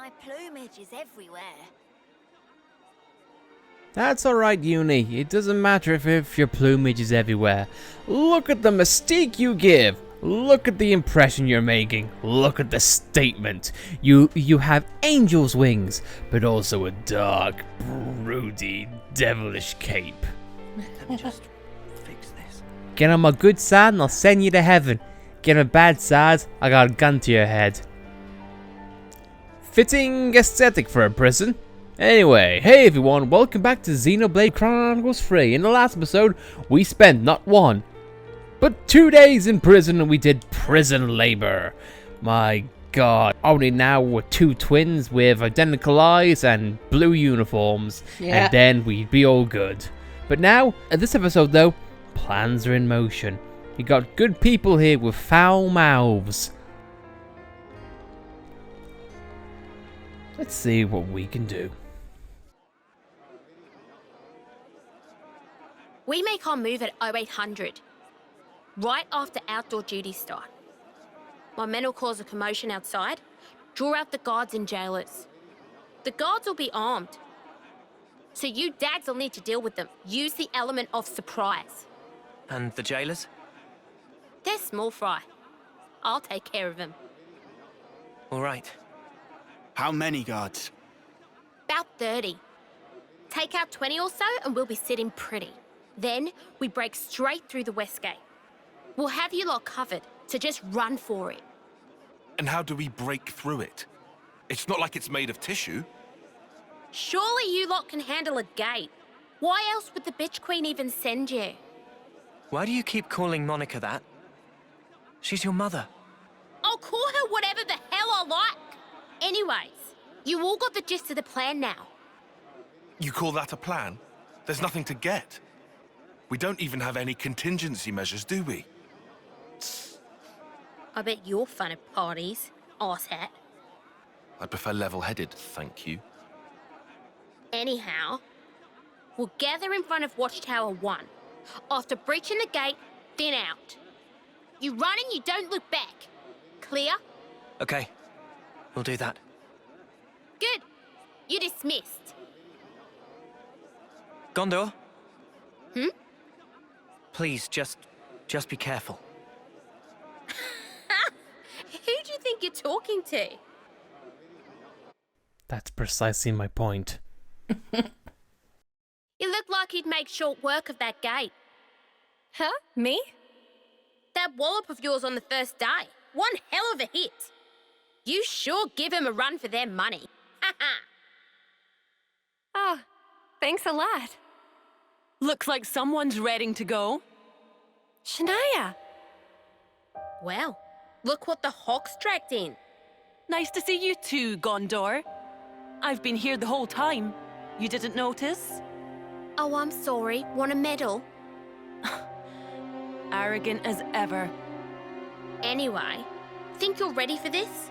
My plumage is everywhere. That's alright, Uni. It doesn't matter if your plumage is everywhere. Look at the mystique you give. Look at the impression you're making. Look at the statement. You have angel's wings, but also a dark, broody, devilish cape. Let me just fix this. Get on my good side and I'll send you to heaven. Get on my bad side, I got a gun to your head. Fitting aesthetic for a prison. Anyway, hey everyone, welcome back to Xenoblade Chronicles 3. In the last episode, we spent not 1, but 2 days in prison and we did prison labor. My god, only now we're 2 twins with identical eyes and blue uniforms, and then we'd be all good. But now, in this episode though, plans are in motion. We got good people here with foul mouths. Let's see what we can do. We make our move at 0800, right after outdoor duties start. My men will cause a commotion outside, draw out the guards and jailers. The guards will be armed, so you dads will need to deal with them. Use the element of surprise. And the jailers? They're small fry. I'll take care of them. All right. How many guards? About 30. Take out 20 or so and we'll be sitting pretty. Then we break straight through the west gate. We'll have you lot covered, so just run for it. And how do we break through it? It's not like it's made of tissue. Surely you lot can handle a gate. Why else would the bitch queen even send you? Why do you keep calling Monica that? She's your mother. I'll call her whatever the hell I like. Anyways, you all got the gist of the plan now. You call that a plan? There's nothing to get. We don't even have any contingency measures, do we? I bet you're fun at parties, arsehat. I prefer level-headed, thank you. Anyhow, we'll gather in front of Watchtower 1. After breaching the gate, thin out. You run and you don't look back. Clear? Okay, we'll do that. Good. You're dismissed. Gondor? Hmm? Please, just be careful. Who do you think you're talking to? That's precisely my point. You look like you'd make short work of that gate. Huh? Me? That wallop of yours on the first day. One hell of a hit. You sure give him a run for their money. Oh, thanks a lot. Looks like someone's ready to go. Shania! Well, look what the Hawks dragged in. Nice to see you too, Gondor. I've been here the whole time. You didn't notice? Oh, I'm sorry. Want a medal? Arrogant as ever. Anyway, think you're ready for this?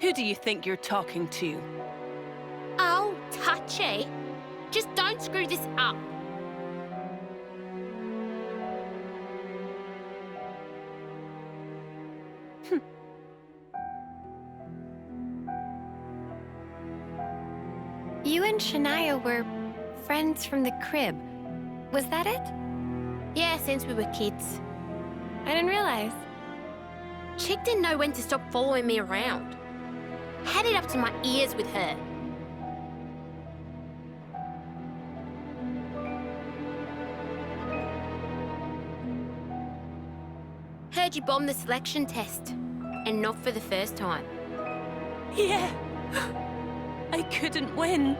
Who do you think you're talking to? Oh, touchy. Just don't screw this up. You and Shania were friends from the crib. Was that it? Yeah, since we were kids. I didn't realize. Chick didn't know when to stop following me around. Had it up to my ears with her. Heard you bombed the selection test, and not for the first time. Yeah. I couldn't win.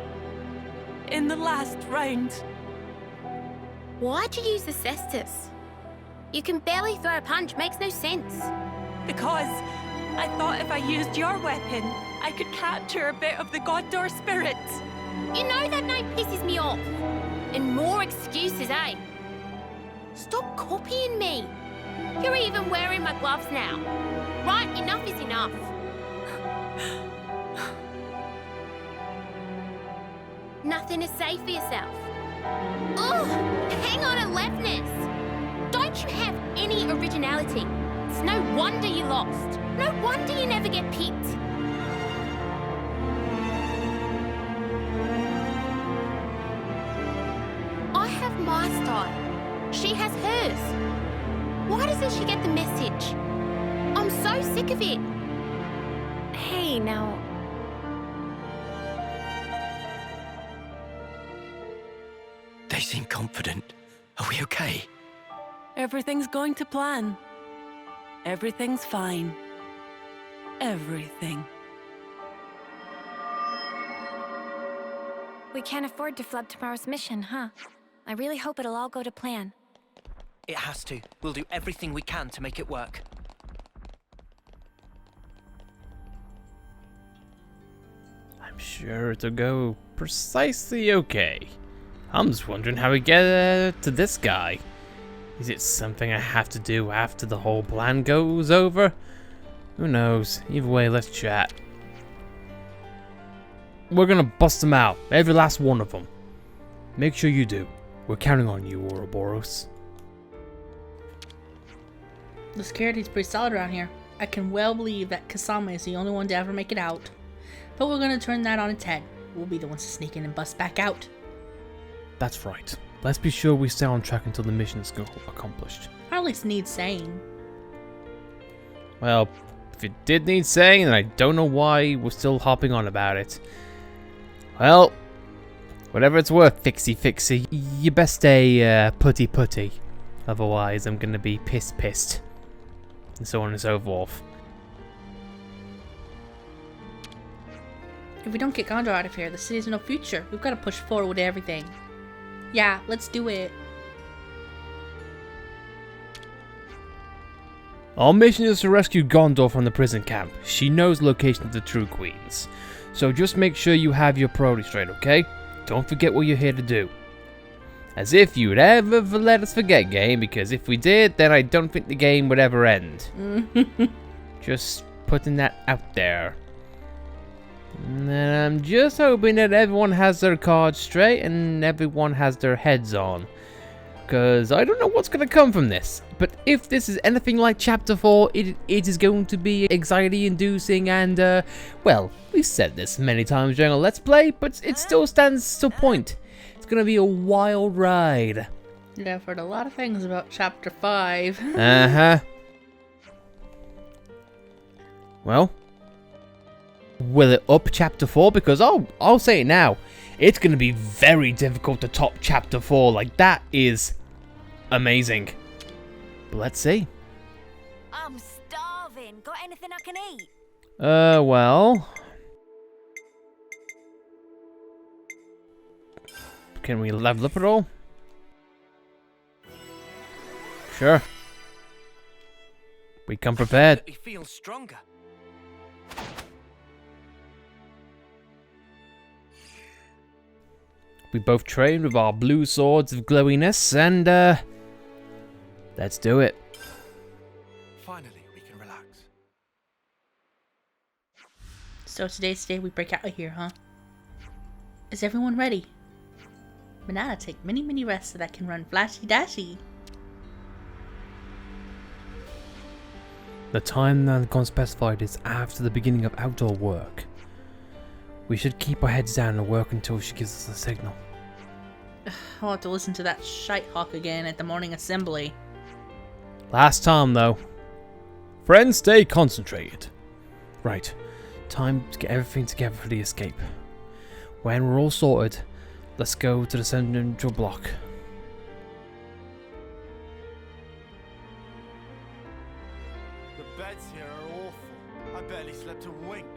In the last round. Why'd you use the cestus? You can barely throw a punch, makes no sense. Because I thought if I used your weapon, I could capture a bit of the Gondor spirit. You know that name pisses me off. And more excuses, eh? Stop copying me. You're even wearing my gloves now. Right, enough is enough. Nothing to say for yourself. Ugh, hang on a leftness. Don't you have any originality? It's no wonder you lost. No wonder you never get picked. last time. She has hers. Why doesn't she get the message? I'm so sick of it. Hey, now. They seem confident. Are we okay? Everything's going to plan. Everything's fine. Everything. We can't afford to flub tomorrow's mission, huh? I really hope it'll all go to plan. It has to. We'll do everything we can to make it work. I'm sure it'll go precisely okay. I'm just wondering how we get to this guy. Is it something I have to do after the whole plan goes over? Who knows? Either way, let's chat. We're gonna bust them out. Every last one of them. Make sure you do. We're counting on you, Ouroboros. The security's pretty solid around here. I can well believe that Kasama is the only one to ever make it out. But we're gonna turn that on its head. We'll be the ones to sneak in and bust back out. That's right. Let's be sure we stay on track until the mission's accomplished. Hardly needs saying. Well, if it did need saying, then I don't know why we're still hopping on about it. Well, whatever it's worth, Fixie, you best stay putty. Otherwise, I'm gonna be pissed. And so on and so forth. If we don't get Gondor out of here, the city's no future. We've got to push forward with everything. Yeah, let's do it. Our mission is to rescue Gondor from the prison camp. She knows the location of the true queens. So just make sure you have your priorities straight, okay? Don't forget what you're here to do. As if you'd ever let us forget, game, because if we did, then I don't think the game would ever end. Just putting that out there. And I'm just hoping that everyone has their cards straight and everyone has their heads on. Because I don't know what's going to come from this. But if this is anything like Chapter 4, it is going to be anxiety-inducing and, well, we've said this many times during our Let's Play, but it still stands to point. It's going to be a wild ride. Yeah, I've heard a lot of things about Chapter 5. Uh-huh. Well, will it up Chapter 4? Because I'll say it now. It's going to be very difficult to top Chapter 4. Like, that is amazing. But let's see. I'm starving. Got anything I can eat? Well. Can we level up at all? Sure. We come prepared. He feels stronger. We both trained with our blue swords of glowiness, and let's do it. Finally, we can relax. So today's the day we break out of here, huh? Is everyone ready? Banana take many rests so that I can run flashy dashy. The time that gone specified is after the beginning of outdoor work. We should keep our heads down and work until she gives us a signal. I'll have to listen to that shite hawk again at the morning assembly. Last time, though. Friends, stay concentrated. Right. Time to get everything together for the escape. When we're all sorted, let's go to the central block. The beds here are awful. I barely slept a wink.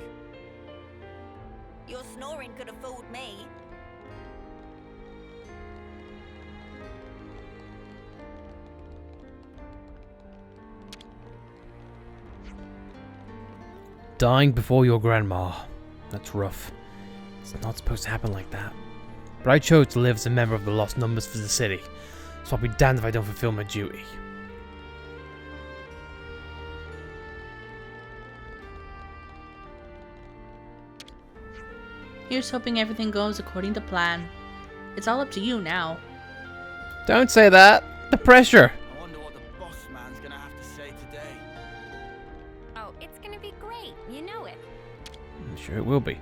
Your snoring could have fooled me. Dying before your grandma. That's rough. It's not supposed to happen like that. But I chose to live as a member of the lost numbers for the city, so I'll be damned if I don't fulfill my duty. Here's hoping everything goes according to plan. It's all up to you now. Don't say that. The pressure. I wonder what the boss man's gonna have to say today. Oh, it's gonna be great. You know it. I'm sure it will be.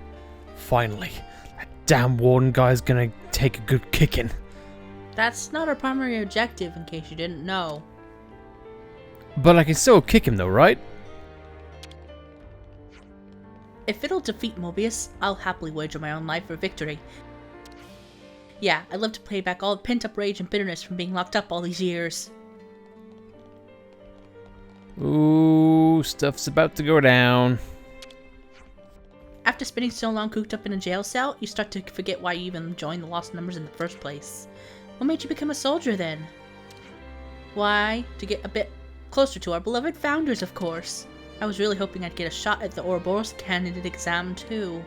Finally. That damn warden guy's gonna take a good kicking. That's not our primary objective, in case you didn't know. But I can still kick him though, right? If it'll defeat Mobius, I'll happily wager my own life for victory. Yeah, I'd love to pay back all the pent-up rage and bitterness from being locked up all these years. Ooh, stuff's about to go down. After spending so long cooped up in a jail cell, you start to forget why you even joined the Lost Numbers in the first place. What made you become a soldier then? Why, to get a bit closer to our beloved founders, of course. I was really hoping I'd get a shot at the Ouroboros candidate exam too.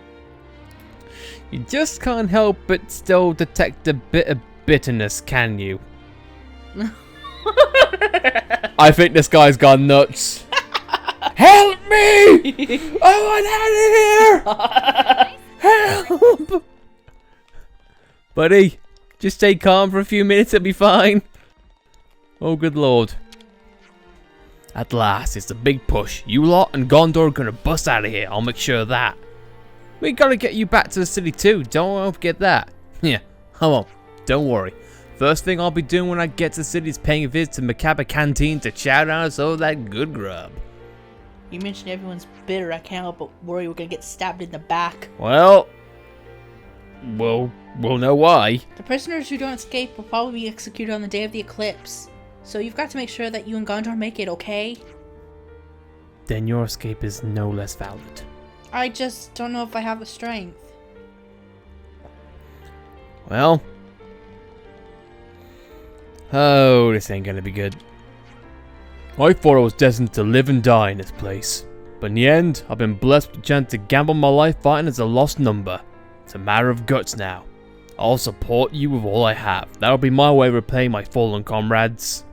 You just can't help but still detect a bit of bitterness, can you? I think this guy's gone nuts. Help me! I want out of here! Help! Buddy, just stay calm for a few minutes, it'll be fine. Oh, good lord. At last, it's the big push. You lot and Gondor are gonna bust out of here. I'll make sure of that. We gotta get you back to the city too. Don't forget that. Yeah, I won't. Don't worry. First thing I'll be doing when I get to the city is paying a visit to Macabre Canteen to chow down some of that good grub. You mentioned everyone's bitter. I can't help but worry we're gonna get stabbed in the back. Well, we'll know why. The prisoners who don't escape will probably be executed on the day of the eclipse. So you've got to make sure that you and Gondor make it, okay? Then your escape is no less valid. I just don't know if I have the strength. Well. Oh, this ain't gonna be good. I thought I was destined to live and die in this place. But in the end, I've been blessed with the chance to gamble my life fighting as a lost number. It's a matter of guts now. I'll support you with all I have. That'll be my way of repaying my fallen comrades.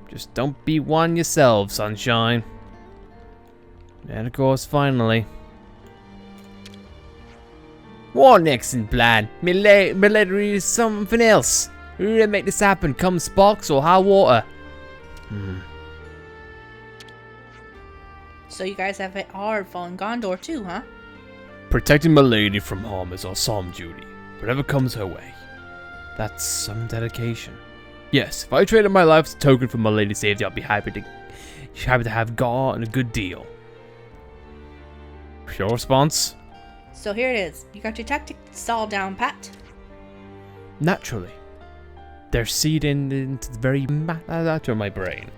Just don't be one yourself, sunshine. And of course, finally. What next in plan? My letter is something else. Who did make this happen? Come sparks or high water? So you guys have it hard following Gondor too, huh? Protecting my lady from harm is our solemn duty. Whatever comes her way. That's some dedication. Yes, if I traded my life as a token for my lady's safety, I'll be happy to have God and a good deal. Your response? So here it is. You got your tactics all down, Pat? Naturally. They're seeding into the very matter of my brain.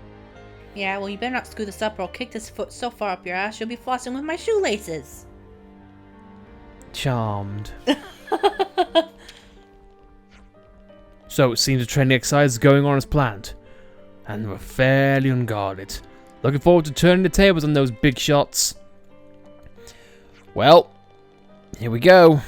Yeah, well you better not screw this up or I'll kick this foot so far up your ass you'll be flossing with my shoelaces. Charmed. So it seems the training exercise is going on as planned. And we're fairly unguarded. Looking forward to turning the tables on those big shots. Well, here we go.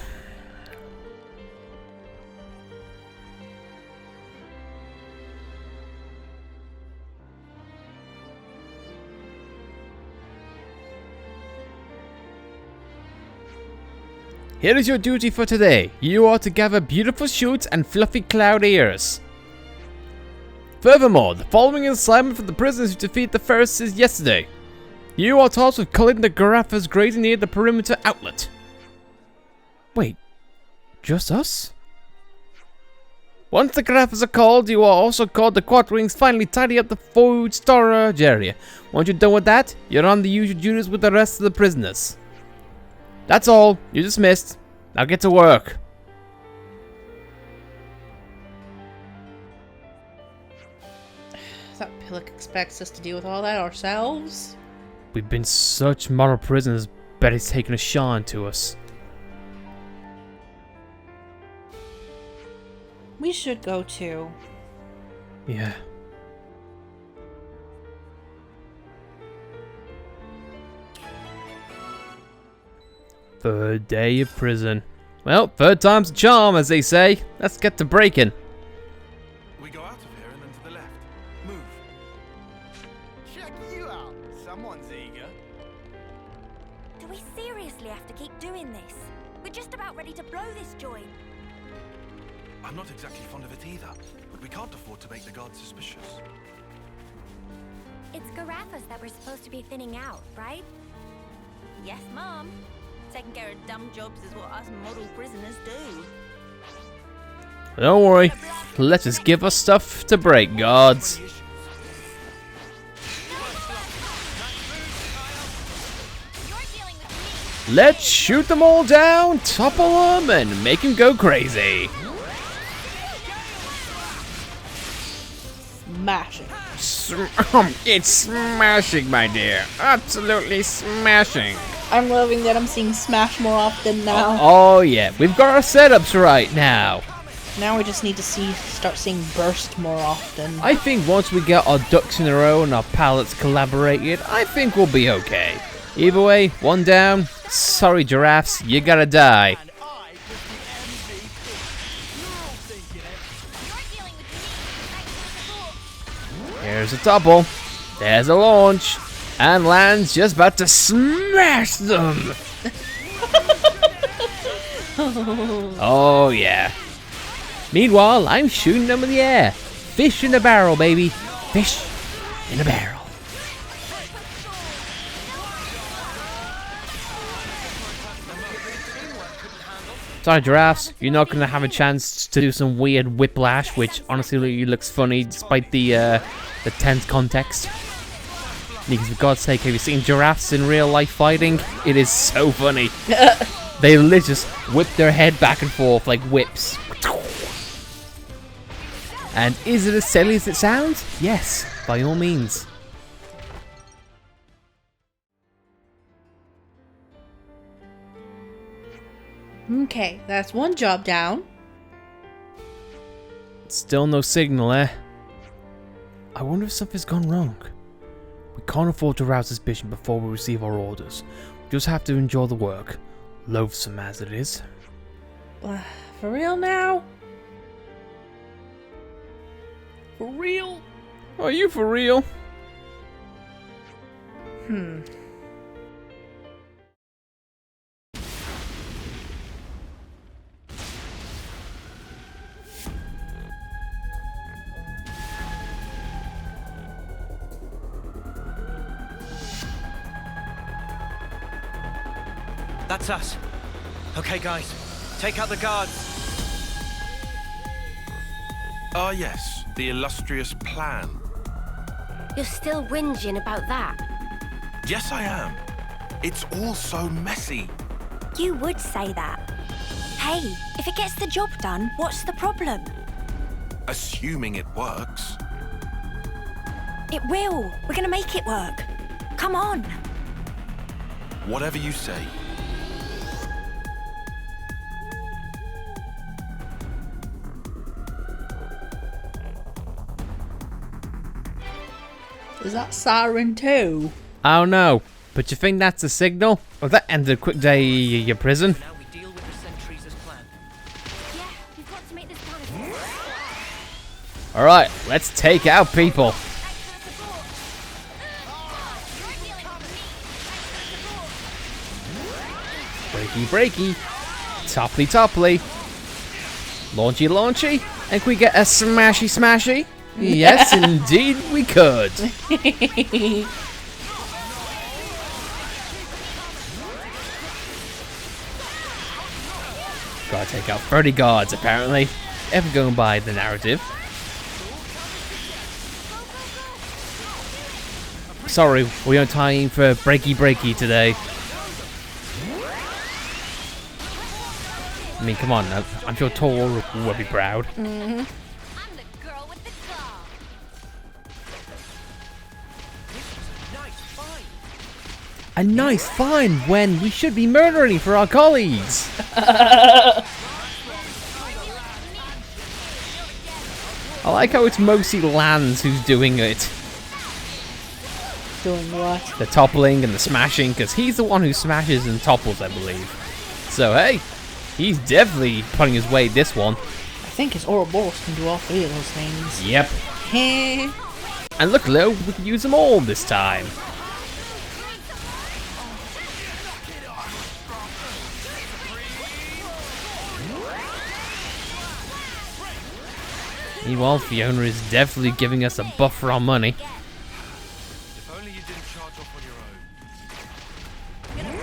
Here is your duty for today. You are to gather beautiful shoots and fluffy cloud ears. Furthermore, the following is assignment for the prisoners who defeated the Pharisees yesterday. You are tasked with culling the giraffes grazing near the perimeter outlet. Wait, just us? Once the giraffes are called, you are also called the Quatwings finally tidy up the food storage area. Once you're done with that, you're on the usual duties with the rest of the prisoners. That's all. You're dismissed. Now get to work. That Pillock expects us to deal with all that ourselves? We've been such model prisoners, bet he's taken a shine to us. We should go too. Yeah. Third day of prison. Well, third time's a charm, as they say. Let's get to breaking. We go out of here and then to the left. Move. Check you out. Someone's eager. Do we seriously have to keep doing this? We're just about ready to blow this joint. I'm not exactly fond of it either, but we can't afford to make the guards suspicious. It's giraffes that we're supposed to be thinning out, right? Yes, Mom. Taking care of dumb jobs is what us model prisoners do. Don't worry. Let's just give us stuff to break, gods. Let's shoot them all down, topple them, and make them go crazy. Smashing. It's smashing, my dear. Absolutely smashing. I'm loving that I'm seeing Smash more often now. Oh yeah, we've got our setups right now. Now we just need to start seeing Burst more often. I think once we get our ducks in a row and our palettes collaborated, I think we'll be okay. Either way, one down. Sorry, giraffes, you gotta die. Here's a double. There's a launch. And Land's just about to smash them. Oh, yeah. Meanwhile, I'm shooting them in the air. Fish in a barrel, baby. Fish in a barrel. Sorry, giraffes. You're not going to have a chance to do some weird whiplash, which honestly looks funny despite the tense context. Because for God's sake, have you seen giraffes in real life fighting? It is so funny. They literally just whip their head back and forth like whips. And is it as silly as it sounds? Yes, by all means. Okay, that's one job down. Still no signal, eh? I wonder if something's gone wrong. We can't afford to rouse suspicion before we receive our orders. We just have to enjoy the work, loathsome as it is. For real now? For real? Are you for real? That's us. Okay, guys. Take out the guards. Ah, yes, the illustrious plan. You're still whinging about that. Yes, I am. It's all so messy. You would say that. Hey, if it gets the job done, what's the problem? Assuming it works. It will. We're gonna make it work. Come on. Whatever you say. Is that Siren too? I don't know, but you think that's a signal? Well, that ended a quick day in your prison. Now we deal with the sentries as planned. Yeah, we've got to make this plan. Alright, let's take out people. Breaky breaky. Topply topply. Launchy launchy. And can we get a smashy smashy? Yes, indeed we could. Gotta take out 30 guards, apparently. Ever going by the narrative. Sorry, we aren't tying for breaky breaky today. I mean, come on, I'm sure Tor will be proud. I'm the girl with the claw. A nice find when we should be murdering for our colleagues. I like how it's mostly Lance who's doing it. Doing what? The toppling and the smashing, because he's the one who smashes and topples, I believe. So, hey, he's definitely putting his weight this one. I think his Ouroboros can do all three of those things. Yep. And look, Lil, we can use them all this time. Meanwhile, Fiona is definitely giving us a buff for our money. If only you didn't charge off on your own.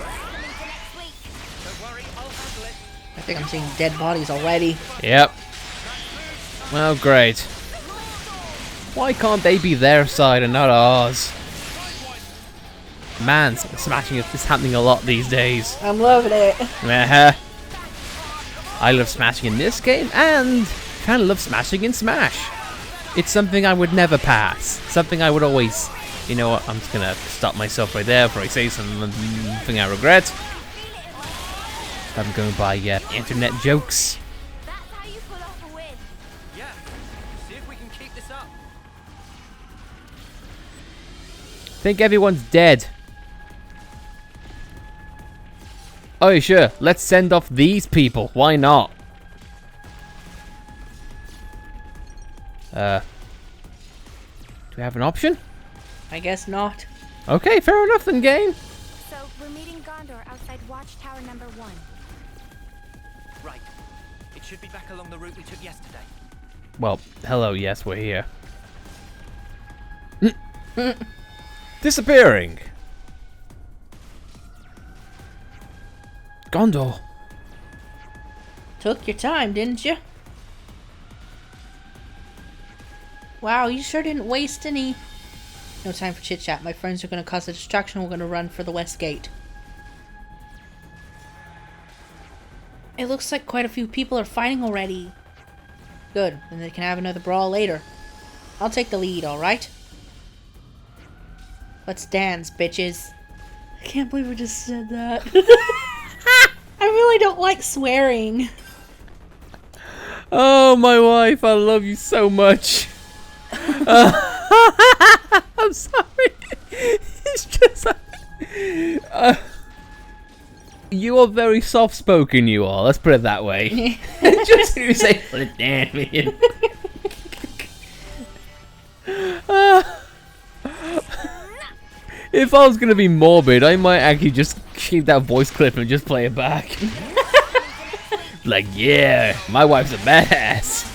I think I'm seeing dead bodies already. Yep. Well, great. Why can't they be their side and not ours? Man, smashing is happening a lot these days. I'm loving it. I love smashing in this game and kind of love smashing in Smash. It's something I would never pass. Something I would always... You know what? I'm just gonna stop myself right there before I say something I regret. I'm going by internet jokes. That's how you pull off a win. Yeah. See if we can keep this up. Think everyone's dead. Oh, sure. Let's send off these people. Why not? Do we have an option? I guess not. Okay, fair enough then, game. So we're meeting Gondor outside Watchtower number 1. Right. It should be back along the route we took yesterday. Well, hello, yes, we're here. Disappearing. Gondor. Took your time, didn't you? Wow, you sure didn't waste any... No time for chit-chat. My friends are going to cause a distraction. We're going to run for the west gate. It looks like quite a few people are fighting already. Good. Then they can have another brawl later. I'll take the lead, alright? Let's dance, bitches. I can't believe I just said that. I really don't like swearing. Oh, my wife, I love you so much. I'm sorry. It's just you are very soft-spoken, you are. Let's put it that way. Just to say, damn it. If I was gonna be morbid, I might actually just keep that voice clip and just play it back. Like, yeah, my wife's a badass.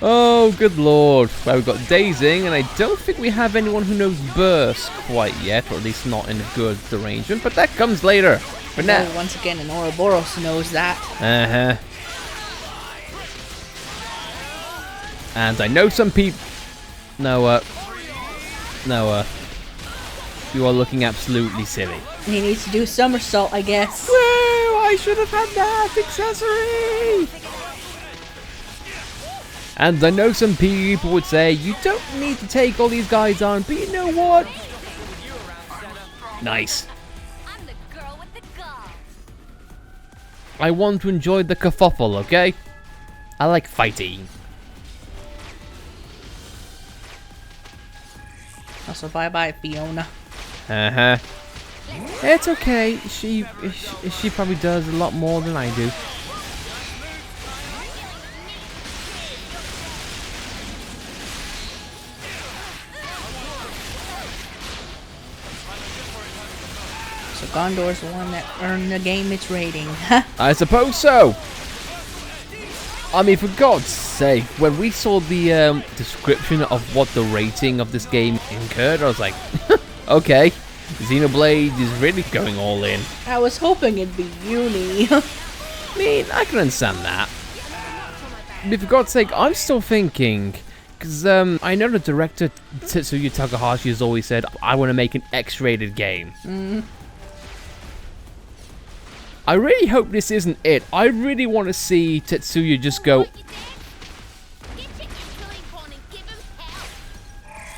Oh, good lord. Well, we've got Dazing, and I don't think we have anyone who knows Burst quite yet, or at least not in a good arrangement, but that comes later. For now. Oh, once again, an Ouroboros knows that. Uh-huh. And I know some people... Noah. You are looking absolutely silly. He needs to do a somersault, I guess. Whoa, I should have had that accessory! And I know some people would say, you don't need to take all these guys on, but you know what? Nice. I'm the girl with the gall. I want to enjoy the kerfuffle, okay? I like fighting. Also, bye-bye, Fiona. Uh-huh. It's okay. She probably does a lot more than I do. So Gondor's the one that earned the game its rating. I suppose so. I mean, for God's sake, when we saw the description of what the rating of this game incurred, I was like, okay, Xenoblade is really going all in. I was hoping it'd be uni. I mean, I can understand that. But for God's sake, I'm still thinking, because I know the director, Tetsuya Takahashi, has always said, I want to make an X-rated game. I really hope this isn't it. I really want to see Tetsuya just go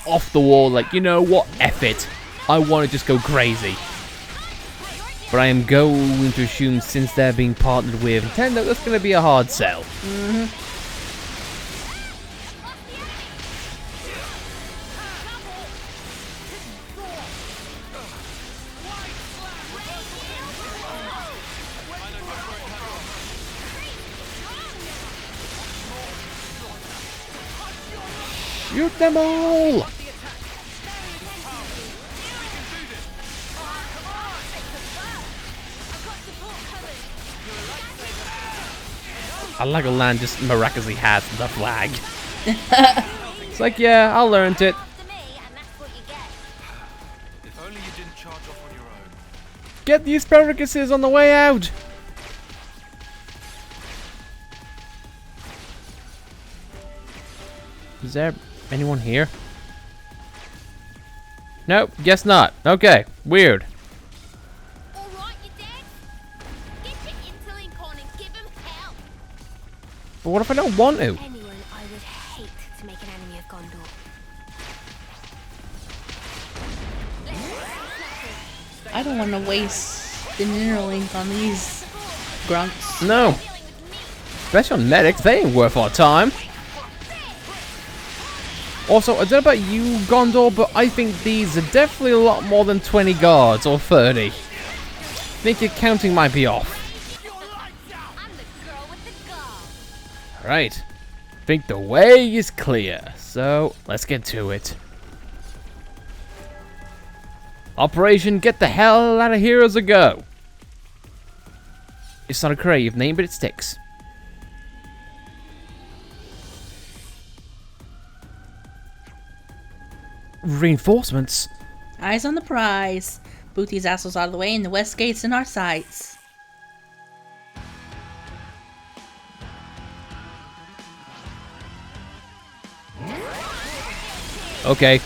off the wall, like, you know what, F it. I want to just go crazy. But I am going to assume, since they're being partnered with Nintendo, that's going to be a hard sell. Shoot them all! I like a land just miraculously has the flag. It's like, yeah, I learned it. After me, and that's what you get. If only you didn't charge off on your own. Get the asparaguses on the way out! Is there anyone here? Nope, guess not. Okay, weird. Alright, you dead? Get your interlink on and give him hell. But what if I don't want to? Anyone I would hate to make an enemy of Gondor. I don't want to waste an interlink on these grunts. No. Especially on medics, they ain't worth our time. Also, I don't know about you, Gondor, but I think these are definitely a lot more than 20 guards, or 30. I think your counting might be off. Alright. I think the way is clear, so let's get to it. Operation Get the Hell Out of Here as a go. It's not a creative name, but it sticks. Reinforcements? Eyes on the prize. Boot these assholes out of the way and the west gate's in our sights. Okay.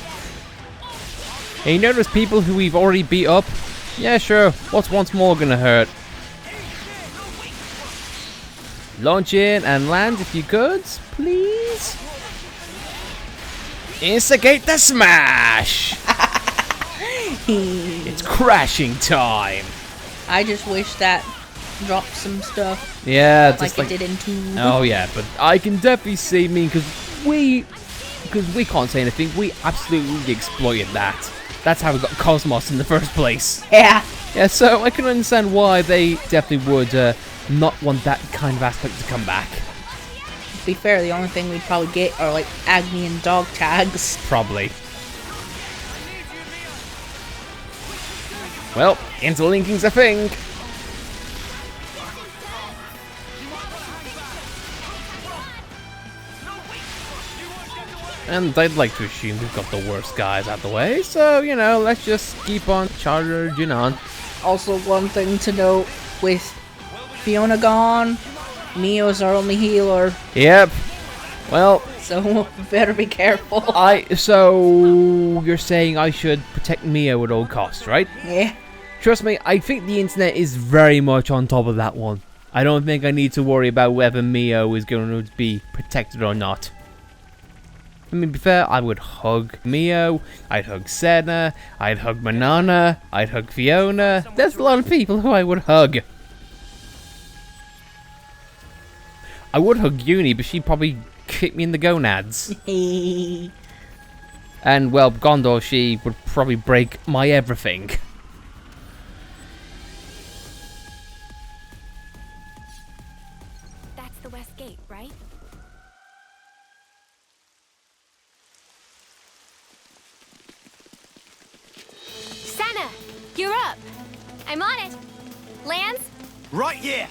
Hey, you notice people who we've already beat up? Yeah, sure. What's once more gonna hurt? Launch in and land if you could, please. Instigate the smash! It's crashing time. I just wish that dropped some stuff Yeah, like just it did in 2. Oh yeah, but I can definitely see me because we can't say anything. We absolutely exploited that. That's how we got Cosmos in the first place. Yeah. Yeah, so I can understand why they definitely would not want that kind of aspect to come back. To be fair, the only thing we'd probably get are like Agni and dog tags. Probably. Well, interlinking's a thing. And I'd like to assume we've got the worst guys out the way, so, you know, let's just keep on charging on. Also, one thing to note, with Fiona gone, Mio's our only healer, Yep. Well, so better be careful. so you're saying I should protect Mio at all costs, right? Yeah. Trust me, I think the internet is very much on top of that one. I don't think I need to worry about whether Mio is going to be protected or not. I mean, to be fair, I would hug Mio, I'd hug Senna, I'd hug Manana, I'd hug Fiona. There's a lot of people who I would hug. I would hug Uni, but she'd probably kick me in the gonads. And, well, Gondor, she would probably break my everything. That's the west gate, right? Senna, you're up. I'm on it. Lance? Right here!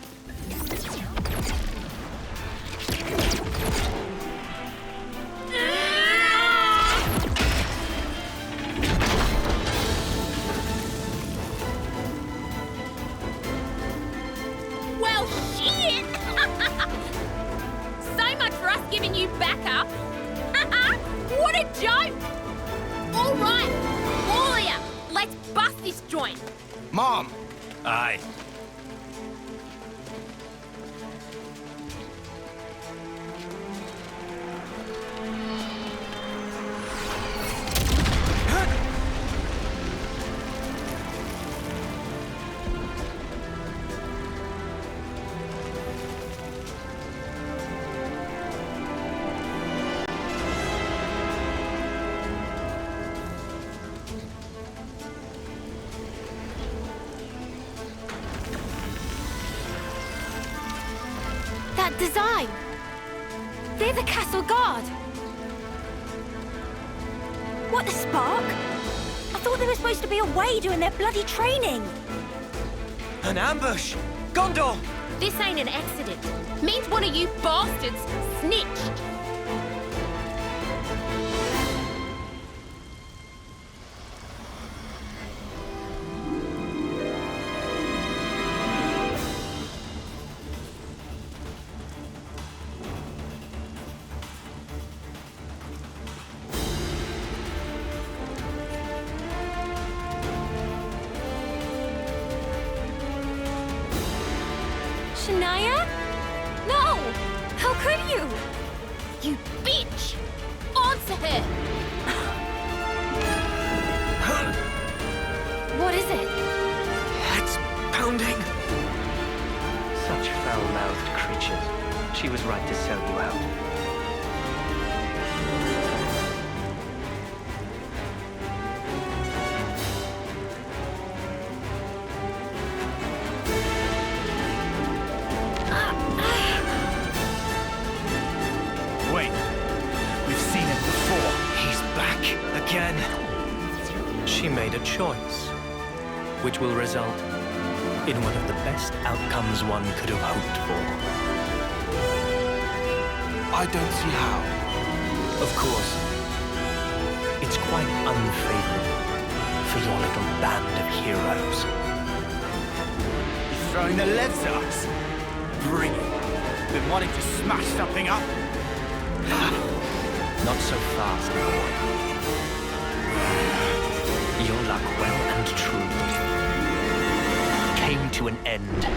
Well, shit! So much for us giving you backup. What a joke! All right, all of ya, let's bust this joint. Mom! Aye. That design! They're the castle guard! What, the Spark? I thought they were supposed to be away doing their bloody training! An ambush! Gondor! This ain't an accident. Means one of you bastards snitched. bitch! Answer her! What is it? Head's pounding. Such foul-mouthed creatures. She was right to sell you out. Wait, we've seen it before. He's back again. She made a choice, which will result in one of the best outcomes one could have hoped for. I don't see how. Of course, it's quite unfavorable for your little band of heroes. He's throwing the leaves at us. Bring it. Been wanting to smash something up. Not so fast, boy. Your luck well and truly came to an end.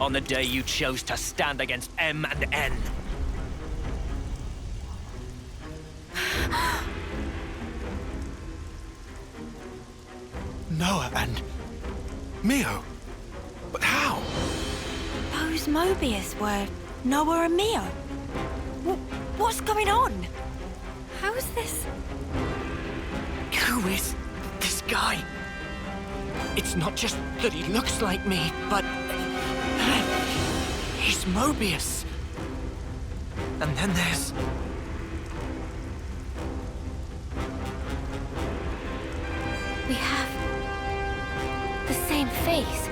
On the day you chose to stand against M and N. Noah and Mio. But how? Those Mobius were Noah and Mio. What's going on? How is this? Who is this guy? It's not just that he looks like me, but he's Mobius. And then there's... We have the same face.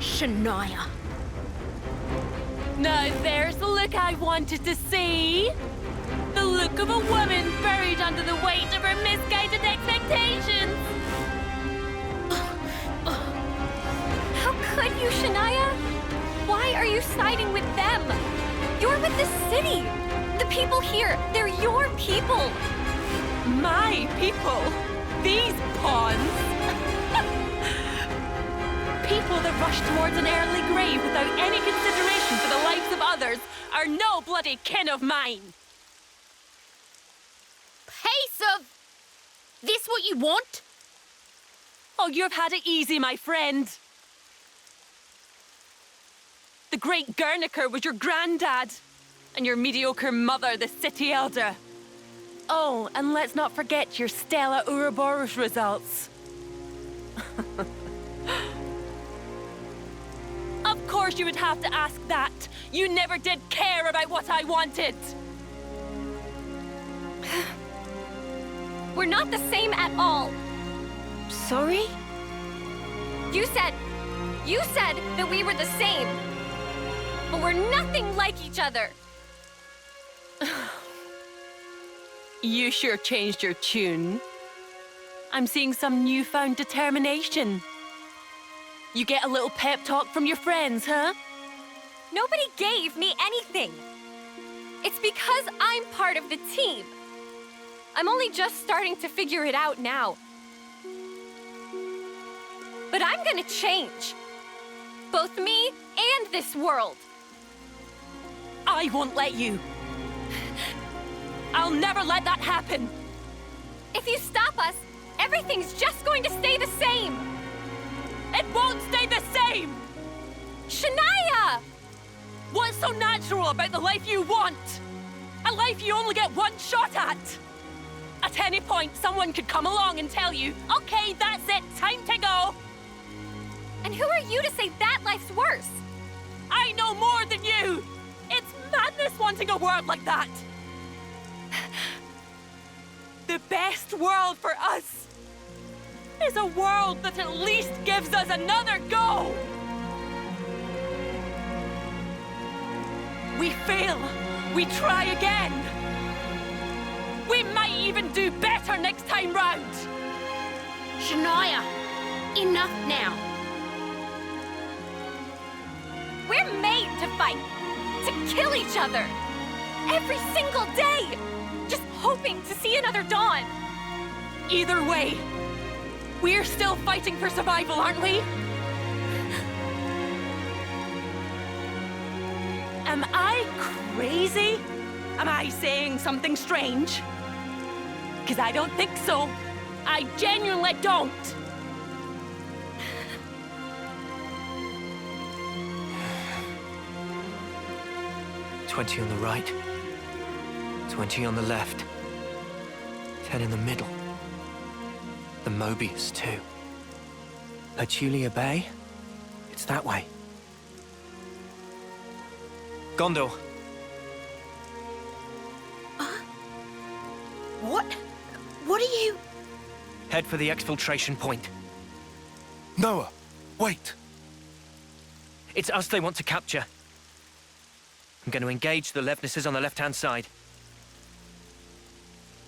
Shania. Now there's the look I wanted to see. The look of a woman buried under the weight of her misguided expectations. How could you, Shania? Why are you siding with them? You're with the city. The people here, they're your people. My people? These pawns? People that rush towards an early grave without any consideration for the lives of others are no bloody kin of mine. Pace of... This what you want? Oh, you've had it easy, my friend. The great Guernica was your granddad, and your mediocre mother, the city elder. Oh, and let's not forget your Stella Ouroboros results. Of course you would have to ask that. You never did care about what I wanted. We're not the same at all. Sorry? You said that we were the same. But we're nothing like each other. You sure changed your tune. I'm seeing some newfound determination. You get a little pep talk from your friends, huh? Nobody gave me anything. It's because I'm part of the team. I'm only just starting to figure it out now. But I'm gonna change. Both me and this world. I won't let you. I'll never let that happen. If you stop us, everything's just going to stay the same. It won't stay the same! Shania! What's so natural about the life you want? A life you only get one shot at. At any point, someone could come along and tell you, okay, that's it, time to go. And who are you to say that life's worse? I know more than you. It's madness wanting a world like that. The best world for us is a world that at least gives us another go. We fail, we try again. We might even do better next time round. Shania, enough now. We're made to fight. to kill each other. Every single day. Just hoping to see another dawn. Either way, we're still fighting for survival, aren't we? Am I crazy? Am I saying something strange? Because I don't think so. I genuinely don't. $20 on the right, 20 on the left, 10 in the middle. The Mobius, too. Petulia Bay? It's that way. Gondor. What are you... Head for the exfiltration point. Noah, wait. It's us they want to capture. I'm going to engage the Levnesses on the left-hand side.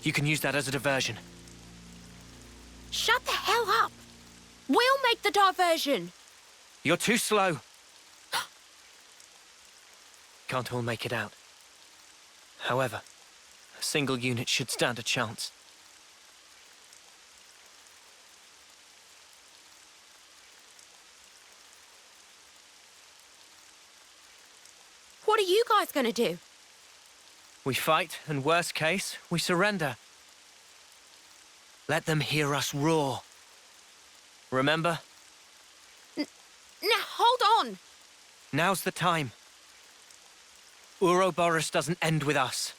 You can use that as a diversion. Shut the hell up! We'll make the diversion! You're too slow. Can't all make it out. However, a single unit should stand a chance. What are you guys gonna do? We fight, and worst case, we surrender. Let them hear us roar. Remember? Now, hold on! Now's the time. Ouroboros doesn't end with us.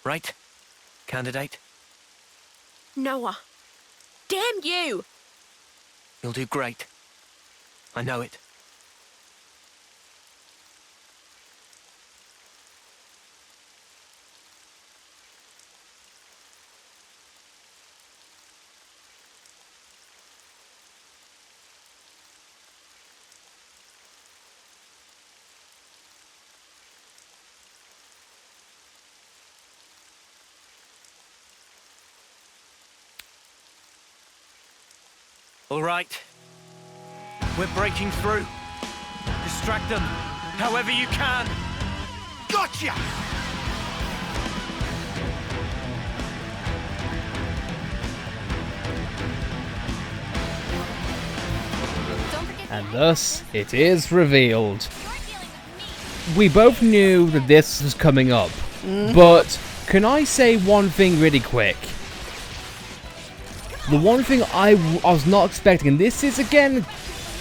Right, candidate? Noah. Damn you! You'll do great. I know it. All right. We're breaking through. Distract them, however you can. Gotcha! And thus, it is revealed. We both knew that this was coming up, but can I say one thing really quick? The one thing I was not expecting, and this is, again,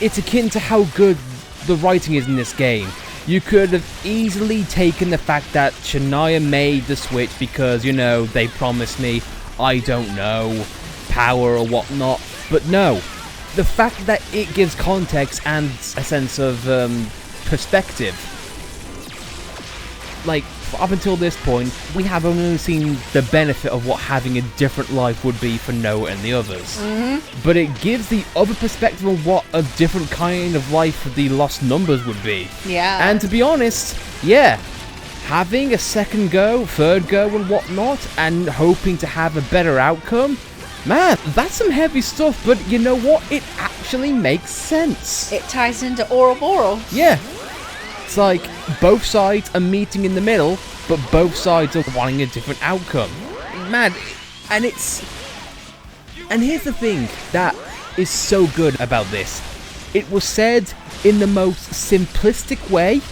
it's akin to how good the writing is in this game. You could have easily taken the fact that Shania made the switch because, you know, they promised me, I don't know, power or whatnot, but no. The fact that it gives context and a sense of perspective. Like, up until this point, we have only seen the benefit of what having a different life would be for Noah and the others. But it gives the other perspective of what a different kind of life for the Lost Numbers would be. Yeah. And to be honest, yeah, having a second go, third go and whatnot, and hoping to have a better outcome, man, that's some heavy stuff, but you know what? It actually makes sense. It ties into Ouroboros. Yeah. It's like both sides are meeting in the middle, but both sides are wanting a different outcome. Man, and here's the thing that is so good about this. It was said in the most simplistic way,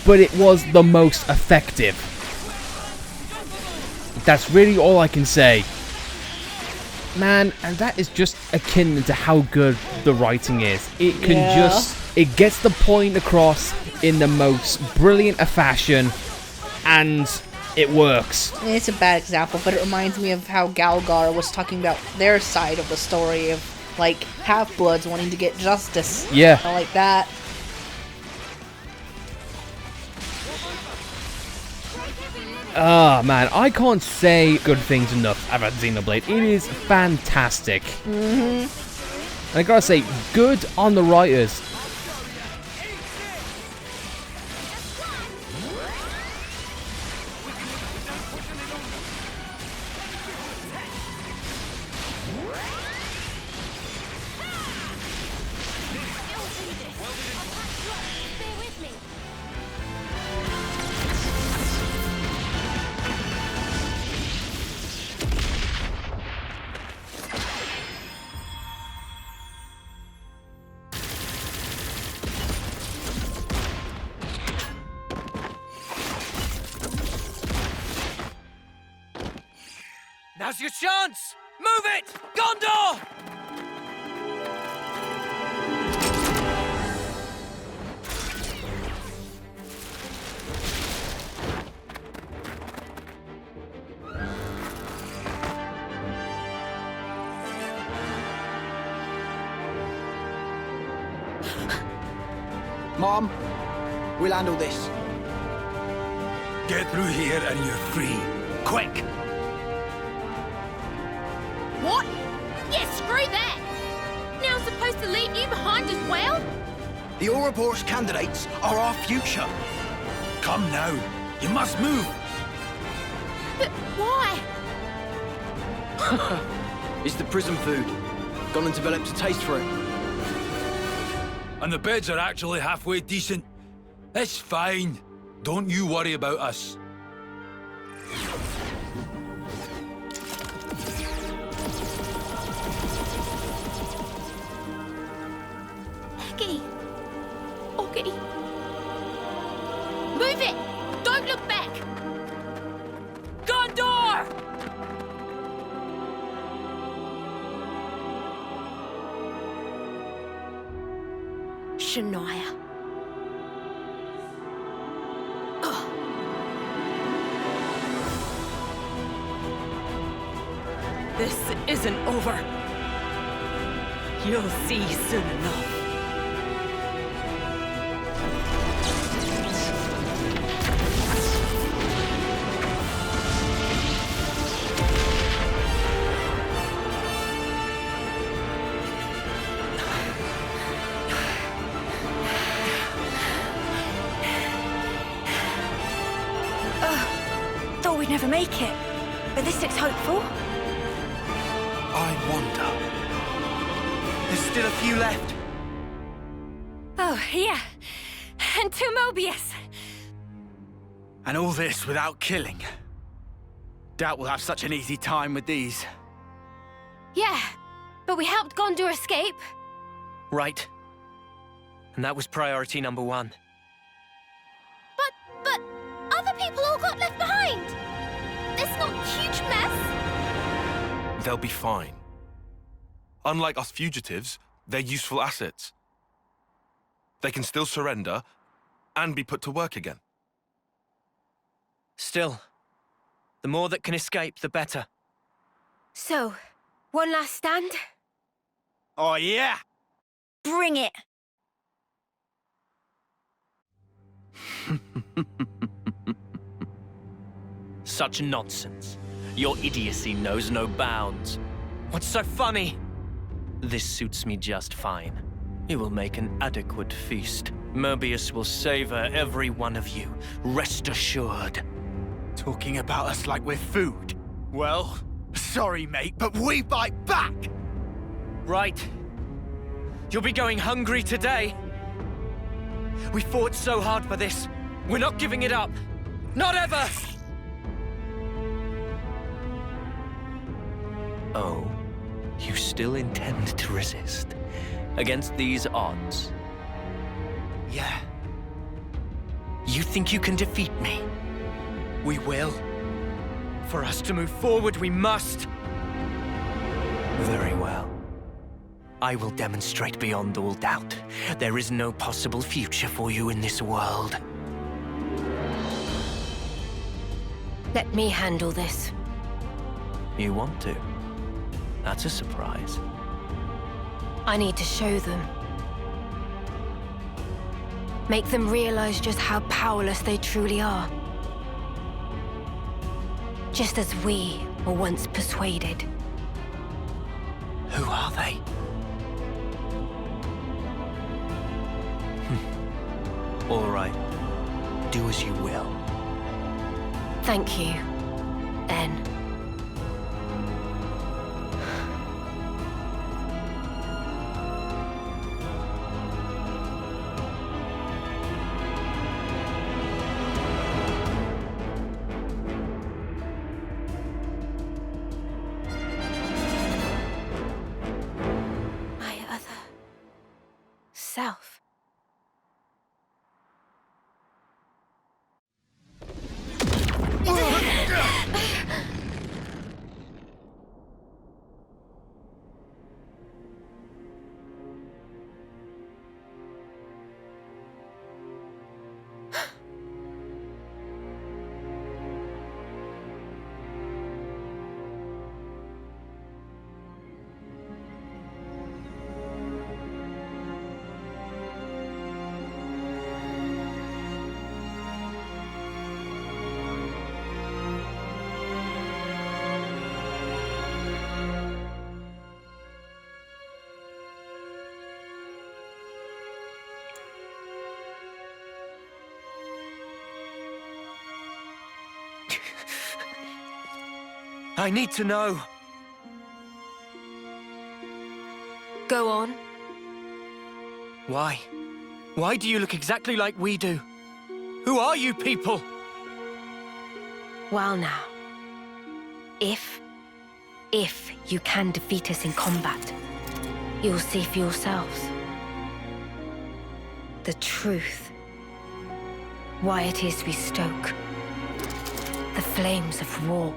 but it was the most effective. That's really all I can say. Man, and that is just akin to how good the writing is. It can it gets the point across in the most brilliant of fashion, and it works. It's a bad example, but it reminds me of how Galgar was talking about their side of the story of, like, half-bloods wanting to get justice. Yeah. Kind of like that. Ah, man, I can't say good things enough about Xenoblade. It is fantastic. And I gotta say, good on the writers. Now's your chance! Move it! Gondor! Mom, we'll handle this. Get through here and you're free. Quick! What? Yeah, screw that! Now I'm supposed to leave you behind as well? The Ouroboros candidates are our future. Come now. You must move. But why? It's the prison food. Gone and developed a taste for it. And the beds are actually halfway decent. It's fine. Don't you worry about us. Eggie. Oggy. Move it! Don't look back! Gondor! Shania. This isn't over. You'll see soon enough. Thought we'd never make it, but this looks hopeful. I wonder. There's still a few left. Oh, yeah. And 2 Mobius. And all this without killing. Doubt we'll have such an easy time with these. Yeah, but we helped Gondor escape. Right. And that was priority number 1. But other people all got left behind. It's not a huge mess. They'll be fine. Unlike us fugitives, they're useful assets. They can still surrender and be put to work again. Still, the more that can escape, the better. So, one last stand? Oh, yeah! Bring it! Such nonsense. Your idiocy knows no bounds. What's so funny? This suits me just fine. You will make an adequate feast. Mobius will savor every one of you. Rest assured. Talking about us like we're food. Well, sorry, mate, but we bite back! Right. You'll be going hungry today. We fought so hard for this. We're not giving it up. Not ever! Oh, you still intend to resist? Against these odds? Yeah, You think you can defeat me? we will. For us to move forward, we must. Very well. I will demonstrate beyond all doubt. There is no possible future for you in this world. Let me handle this. You want to? That's a surprise. I need to show them. Make them realize just how powerless they truly are. Just as we were once persuaded. Who are they? All right. Do as you will. Thank you, N. My other self. I need to know. Go on. Why? Why do you look exactly like we do? Who are you people? Well now, if you can defeat us in combat, you'll see for yourselves the truth. Why it is we stoke the flames of war.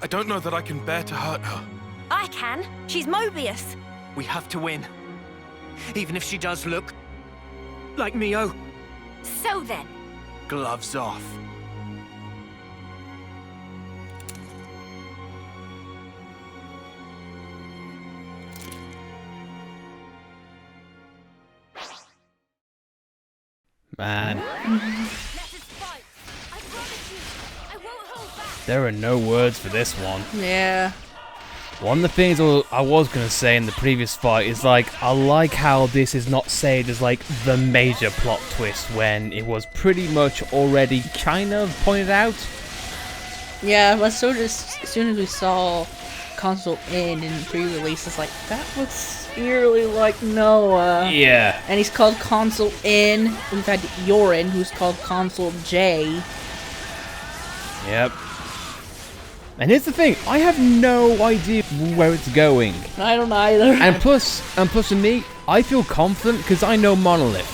I don't know that I can bear to hurt her. I can. She's Mobius. We have to win. Even if she does look like Mio. So then, Gloves off. Man. There are no words for this one. Yeah. One of the things I was going to say in the previous fight is, like, I like how this is not saved as, like, the major plot twist when it was pretty much already kind of pointed out. Yeah, but so just as soon as we saw Consul M in pre-release, it's like, that looks eerily like Noah. Yeah. And he's called Consul N. We've had Yorin, who's called Consul J. Yep. And here's the thing, I have no idea where it's going. I don't either. And plus for me, I feel confident because I know Monolith.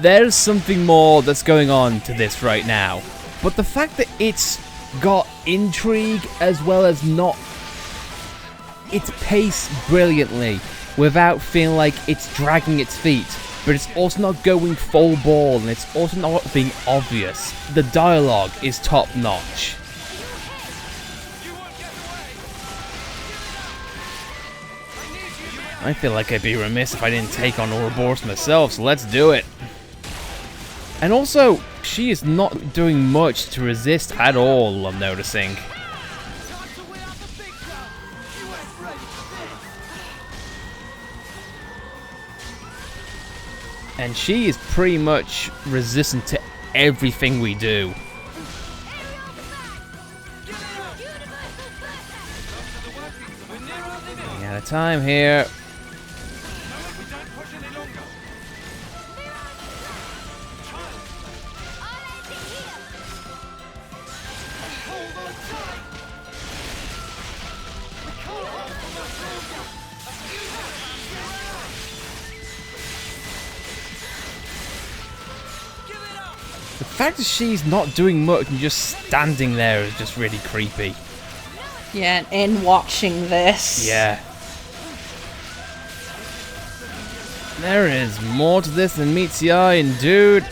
There's something more that's going on to this right now. But the fact that it's got intrigue as well as not... It's paced brilliantly without feeling like it's dragging its feet. But it's also not going full ball, and it's also not being obvious. The dialogue is top notch. I feel like I'd be remiss if I didn't take on Ouroboros myself, so let's do it. And also, she is not doing much to resist at all, I'm noticing. And she is pretty much resistant to everything we do. Running out of time here. The fact that she's not doing much and just standing there is just really creepy. Yeah, and watching this. Yeah. There is more to this than meets the eye, and dude...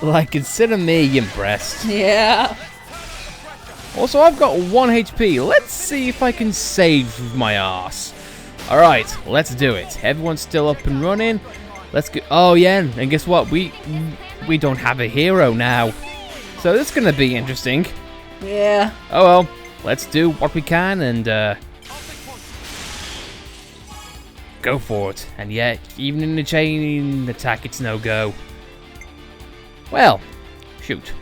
like, consider me impressed. Yeah. Also, I've got 1 HP. Let's see if I can save my ass. Alright, let's do it. Everyone's still up and running. Let's go. Oh yeah, and guess what? We don't have a hero now, so this is gonna be interesting. Yeah. Oh well, let's do what we can and go for it. And yet, even in the chain attack, it's no go. Well, shoot.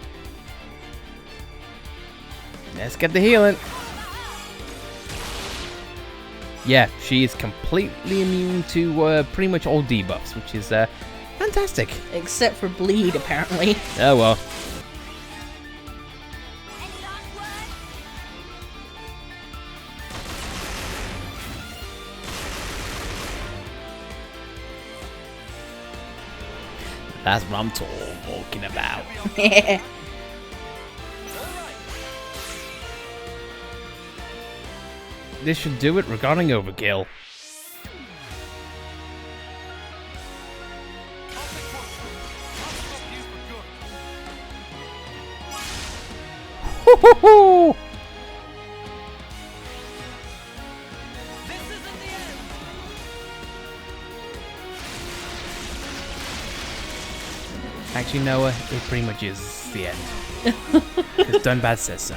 Let's get the healing. Yeah, she is completely immune to pretty much all debuffs, which is fantastic. Except for bleed, apparently. Oh well. That's what I'm talking about. This should do it regarding overkill. Hoo-hoo-hoo! Actually, Noah, it pretty much is the end. Because Dunbad says so.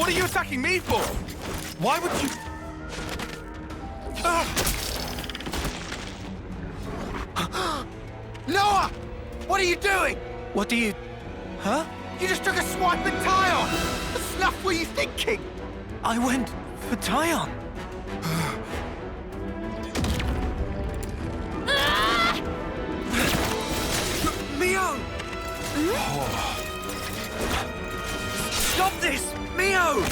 What are you attacking me for? Why would you... Noah! What are you doing? What do you... Huh? You just took a swipe at Tyon! What snuff were you thinking? I went for Tyon. Mio! Stop this! Mio!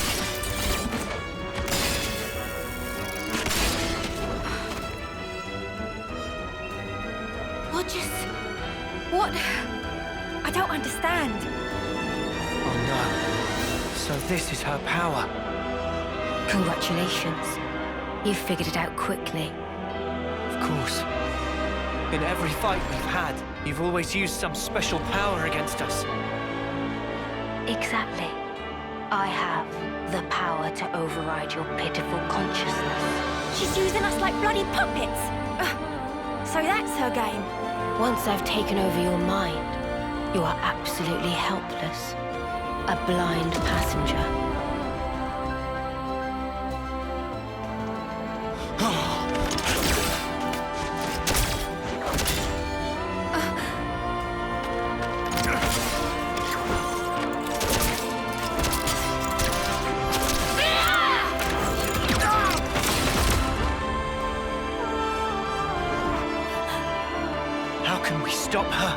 What? I don't understand. Oh no. So this is her power. Congratulations. You figured it out quickly. Of course. In every fight we've had, you've always used some special power against us. Exactly. I have the power to override your pitiful consciousness. She's using us like bloody puppets. So that's her game. Once I've taken over your mind, you are absolutely helpless. A blind passenger. Stop her.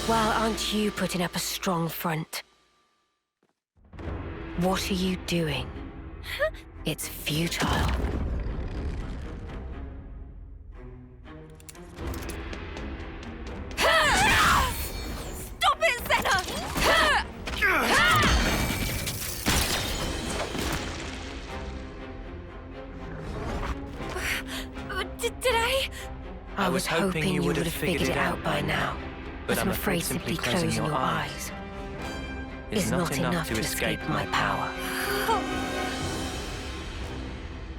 Well, aren't you putting up a strong front? What are you doing? It's futile. Stop it, Xena! Did I? I was hoping you would have figured it out by now. But I'm afraid simply closing your eyes is not enough to escape my power.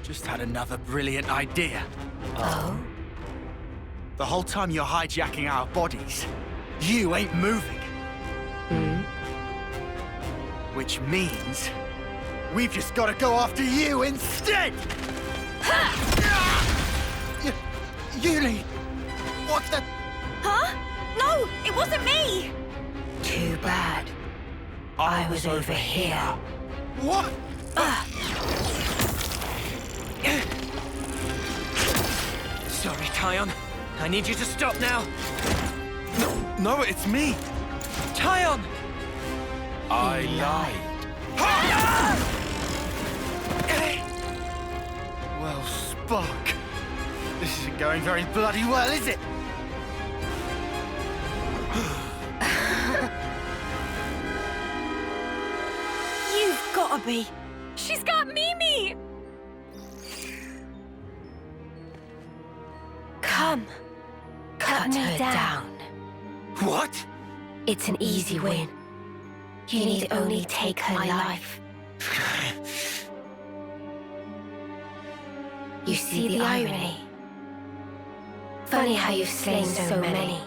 Just had another brilliant idea. Oh? The whole time you're hijacking our bodies, you ain't moving. Which means we've just got to go after you instead! Yuli! What the... Huh? No, it wasn't me! Too bad. I was over here. What? Sorry, Tyon. I need you to stop now. No, it's me. Tyon! I lied. Well, Spark. This isn't going very bloody well, is it? You've gotta be. She's got Mimi! Come. Cut her down. What? It's an easy win. You need only take her life. You see the irony? Funny how you've slain so many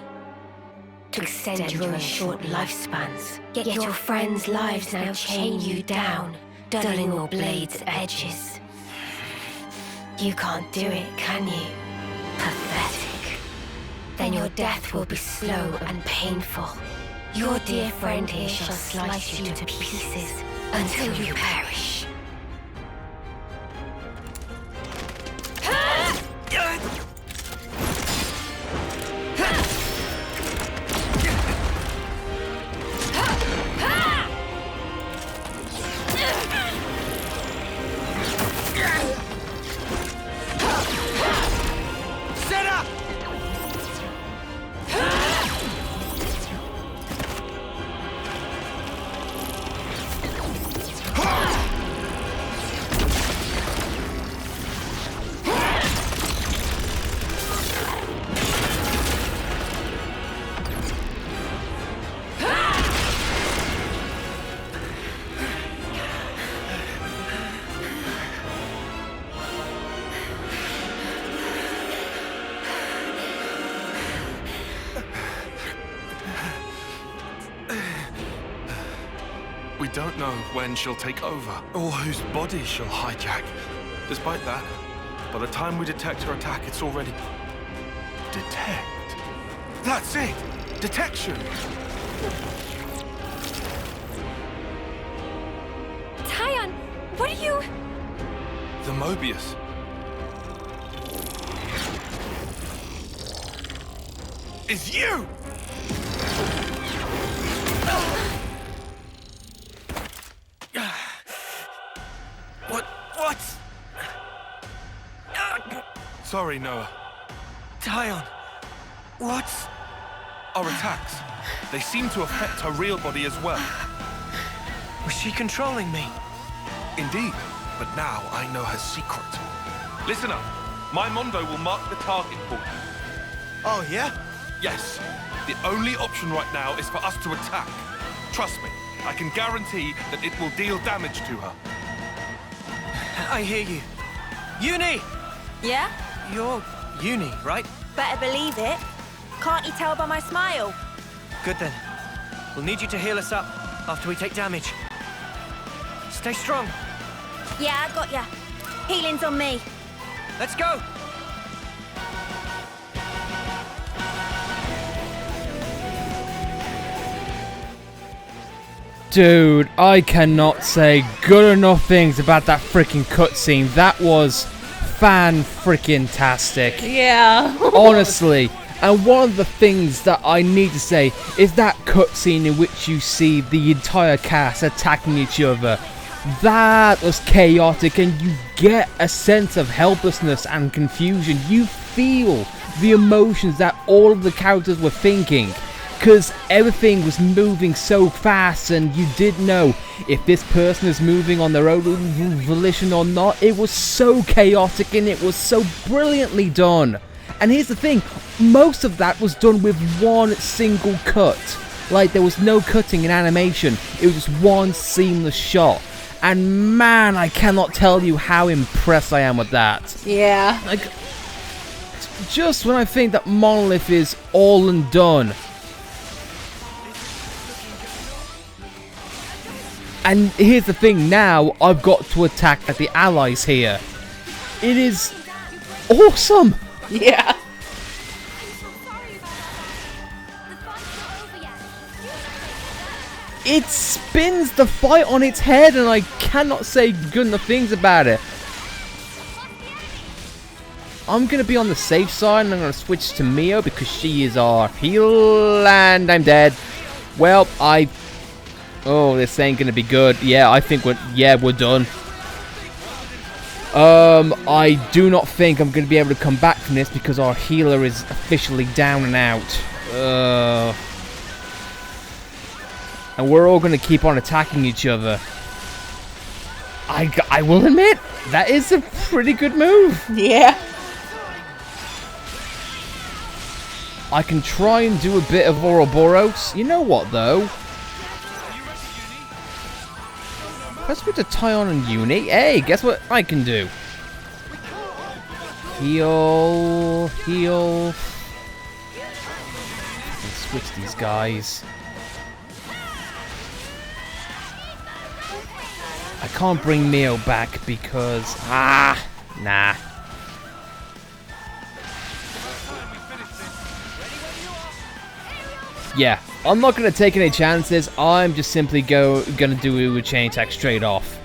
to extend your own short lifespans. Yet your friends' lives now chain you down, dulling your blade's edges. You can't do it, can you? Pathetic. Then your death will be slow and painful. Your dear friend here shall slice you to pieces until you perish. don't know when she'll take over, or whose body she'll hijack. Despite that, by the time we detect her attack, it's already... Detect? That's it! Detection! Tyon, what are you... The Mobius. Is you! What? Sorry, Noah. Tyon, what? Our attacks. They seem to affect her real body as well. Was she controlling me? Indeed, but now I know her secret. Listen up. My Mondo will mark the target for you. Oh, yeah? Yes. The only option right now is for us to attack. Trust me, I can guarantee that it will deal damage to her. I hear you. Uni! Yeah? You're Uni, right? Better believe it. Can't you tell by my smile? Good then. We'll need you to heal us up after we take damage. Stay strong. Yeah, I got ya. Healing's on me. Let's go! Dude, I cannot say good enough things about that freaking cutscene. That was fan-freaking-tastic. Yeah. Honestly. And one of the things that I need to say is that cutscene in which you see the entire cast attacking each other. That was chaotic, and you get a sense of helplessness and confusion. You feel the emotions that all of the characters were thinking, because everything was moving so fast, and you didn't know if this person is moving on their own volition or not. It was so chaotic, and it was so brilliantly done. And here's the thing, most of that was done with one single cut. Like, there was no cutting in animation, it was just one seamless shot. And man, I cannot tell you how impressed I am with that. Yeah. Like, just when I think that Monolith is all and done. And here's the thing, now I've got to attack the allies here. It is awesome. Yeah. It spins the fight on its head, and I cannot say good enough things about it. I'm going to be on the safe side, and I'm going to switch to Mio because she is our heal, and I'm dead. Well, oh, this ain't going to be good. Yeah, I think we're done. I do not think I'm going to be able to come back from this because our healer is officially down and out. And we're all going to keep on attacking each other. I will admit, that is a pretty good move. Yeah. I can try and do a bit of Ouroboros. You know what, though? Let's go to Tyon and Uni. Hey, guess what I can do? Heal. Let's switch these guys. I can't bring Mio back because... nah. Yeah, I'm not going to take any chances. I'm just simply going to do a chain attack straight off.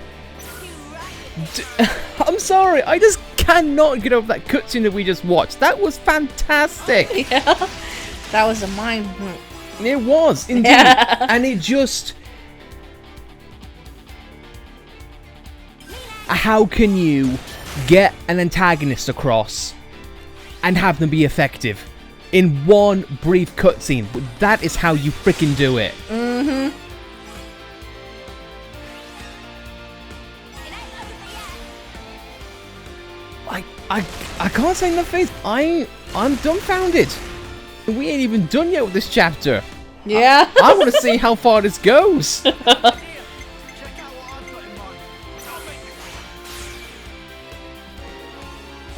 I'm sorry, I just cannot get over that cutscene that we just watched. That was fantastic. Yeah. That was a mind... It was, indeed. Yeah. And it just... How can you get an antagonist across and have them be effective in one brief cutscene? That is how you freaking do it. Mm-hmm. I can't say nothing. I'm dumbfounded. We ain't even done yet with this chapter. Yeah. I want to see how far this goes.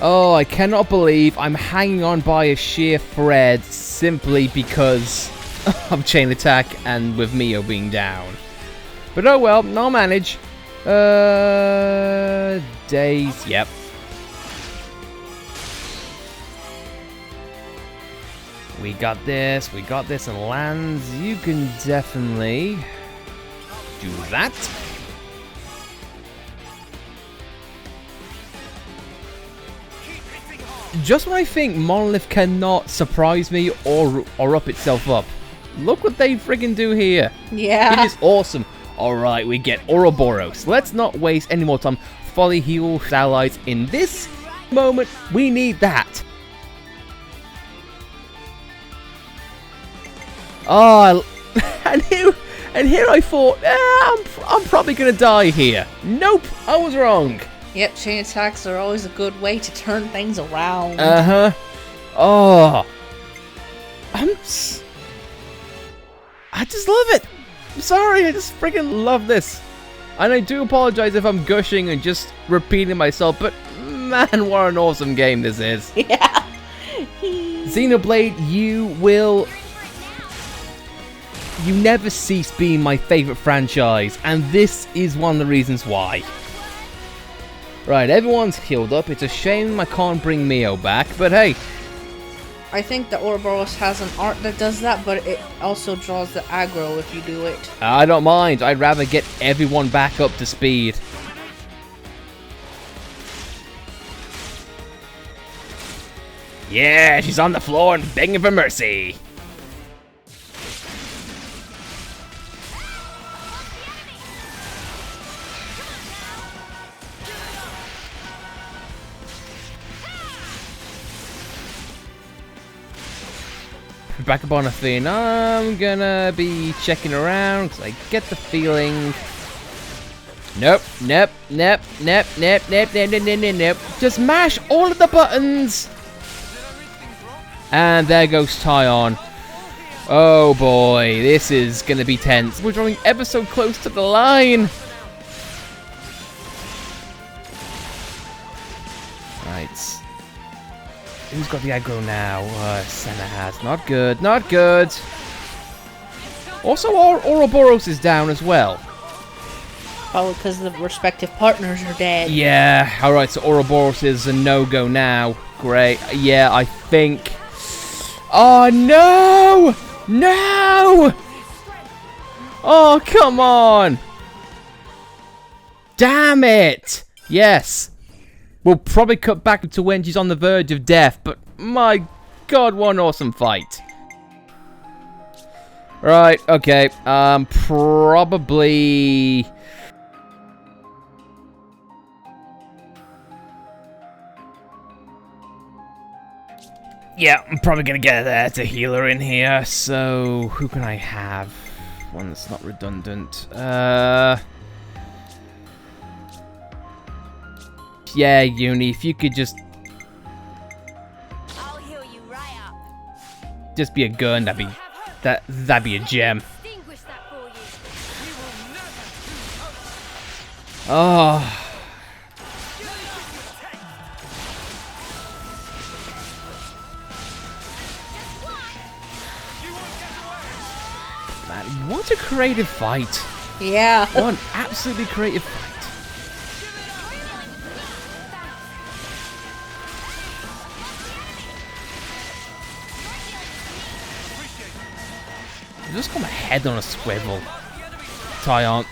Oh, I cannot believe I'm hanging on by a sheer thread simply because of chain attack and with Mio being down. But oh well, I'll manage. Days, yep. We got this, and lands. You can definitely do that. Just when I think Monolith cannot surprise me or up itself up, look what they friggin' do here. Yeah. It is awesome. Alright, we get Ouroboros. Let's not waste any more time. Folly heal allies in this moment. We need that. Oh, and here I thought, I'm probably gonna die here. Nope, I was wrong. Yep, chain attacks are always a good way to turn things around. Oh, I just love it. I'm sorry, I just freaking love this. And I do apologize if I'm gushing and just repeating myself, but man, what an awesome game this is. Yeah. Xenoblade, you never cease being my favorite franchise, and this is one of the reasons why. Right, everyone's healed up. It's a shame I can't bring Mio back, but hey. I think the Ouroboros has an art that does that, but it also draws the aggro if you do it. I don't mind. I'd rather get everyone back up to speed. Yeah, she's on the floor and begging for mercy. Back up on a thing. I'm gonna be checking around because I get the feeling. Nope. Just mash all of the buttons. And there goes Tyon. Oh boy, this is gonna be tense. We're drawing ever so close to the line. Right. Who's got the aggro now? Senna has. Not good. Not good. Also, Ouroboros is down as well. Probably because the respective partners are dead. Yeah. Alright, so Ouroboros is a no-go now. Great. Yeah, I think... Oh, no! No! Oh, come on! Damn it! Yes. We'll probably cut back to when she's on the verge of death, but my god, what an awesome fight. Right, okay, probably... Yeah, I'm probably gonna get a healer in here, so who can I have? One that's not redundant. Yeah, Uni, if you could just... I'll heal you right up. Just be a gun, that'd be a gem. Extinguish that for you. Oh. Man, what a creative fight. Yeah. What an absolutely creative fight. Just got my head on a swivel. Tyon.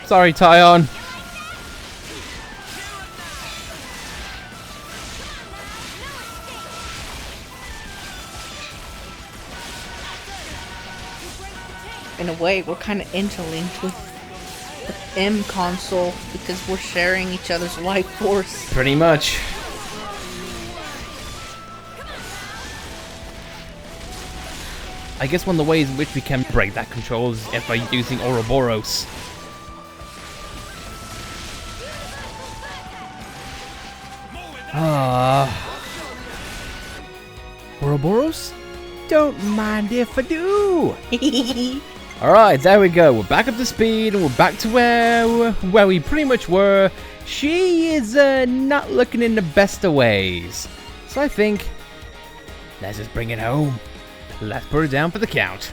Sorry, Tyon. In a way, we're kind of interlinked with the M console because we're sharing each other's life force. Pretty much. I guess one of the ways in which we can break that control is if by using Ouroboros. Ouroboros? Don't mind if I do. Alright, there we go. We're back up to speed and we're back to where we pretty much were. She is not looking in the best of ways. So I think Let's just bring it home. Let's put it down for the count.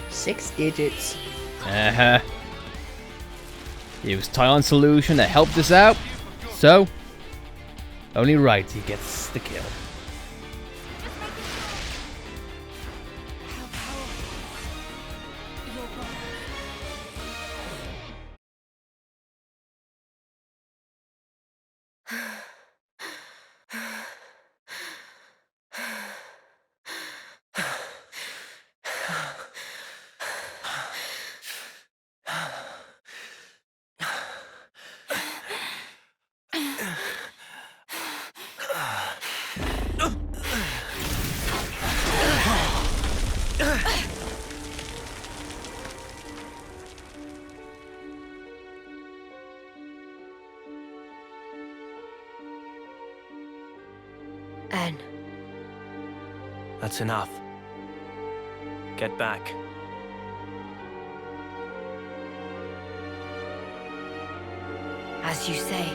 Six digits. Uh-huh. Use Tyon solution to help this out. So, only right he gets the kill. N. That's enough. Get back. As you say.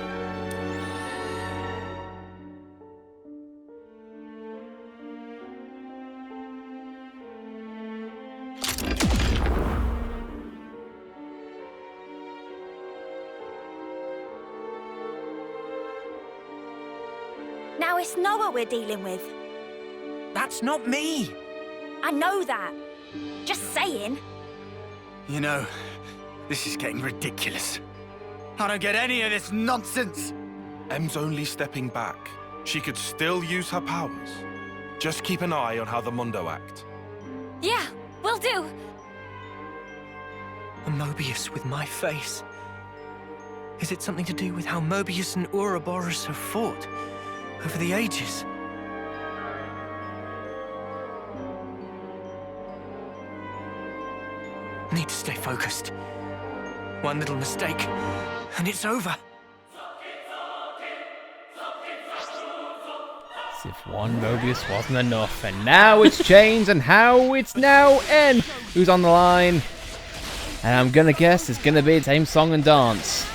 Now it's Noah we're dealing with. That's not me! I know that. Just saying. You know, this is getting ridiculous. I don't get any of this nonsense! M's only stepping back. She could still use her powers. Just keep an eye on how the Mundo act. Yeah, will do. A Mobius with my face. Is it something to do with how Mobius and Ouroboros have fought over the ages? Need to stay focused. One little mistake, and it's over. As if one Mobius wasn't enough, and now it's changed, and how it's now N who's on the line. And I'm gonna guess it's gonna be the same song and dance.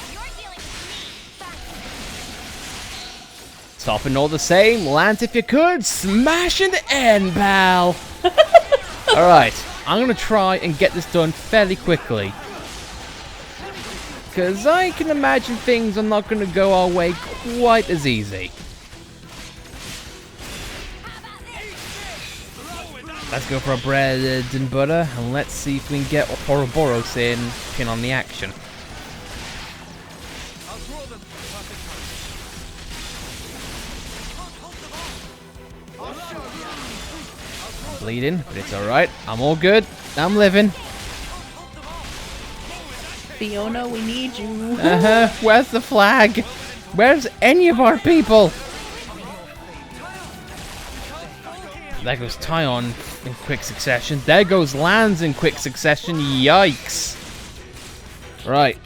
Stopping all the same, Lance if you could, smash into N, pal. Alright, I'm gonna try and get this done fairly quickly. Because I can imagine things are not gonna go our way quite as easy. Let's go for our bread and butter, and let's see if we can get Ouroboros in on the action. I'm bleeding, but it's alright. I'm all good. I'm living. Fiona, we need you. Where's the flag? Where's any of our people? There goes Tyon in quick succession. There goes Lance in quick succession. Yikes. Right.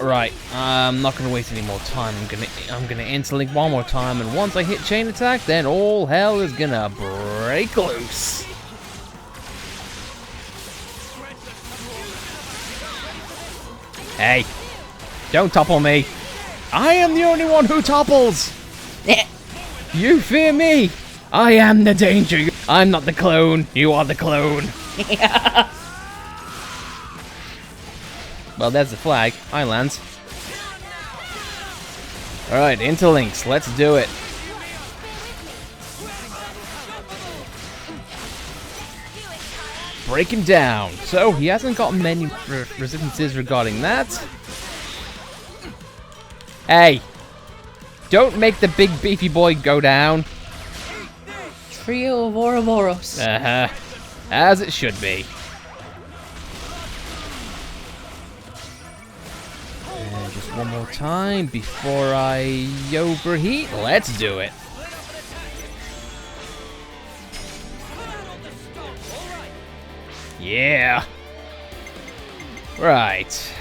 Right. I'm not gonna waste any more time. I'm gonna interlink one more time, and once I hit chain attack, then all hell is gonna break loose. Hey, don't topple me. I am the only one who topples. You fear me. I am the danger. I'm not the clone. You are the clone. Well, there's the flag. Hi, Lance. Alright, interlinks. Let's do it. Breaking down. So, he hasn't got many resistances regarding that. Hey. Don't make the big beefy boy go down. Trio of Ouroboros. As it should be. And just one more time before I overheat. Let's do it. Yeah. Right.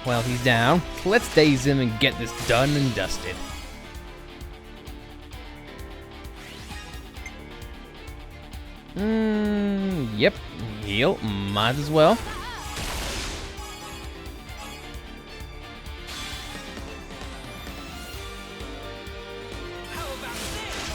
Well, he's down. Let's daze him and get this done and dusted. Yep. Heal. Might as well.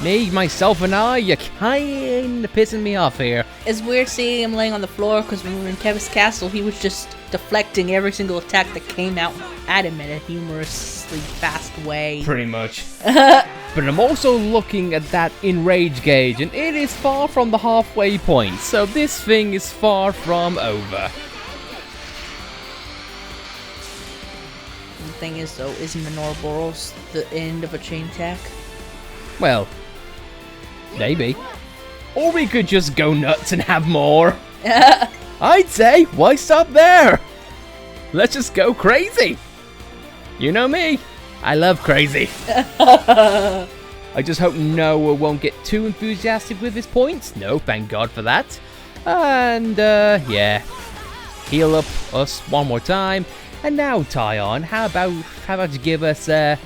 Me, myself, and I, you're kinda pissing me off here. It's weird seeing him laying on the floor because when we were in Kevin's castle, he was just deflecting every single attack that came out at him in a humorously fast way. Pretty much. But I'm also looking at that enrage gauge, and it is far from the halfway point, so this thing is far from over. The thing is, though, isn't an Ouroboros the end of a chain attack? Well, maybe. Or we could just go nuts and have more. I'd say, why stop there? Let's just go crazy. You know me. I love crazy. I just hope Noah won't get too enthusiastic with his points. No, thank God for that. And, yeah. Heal up us one more time. And now, Tyon, how about you give us a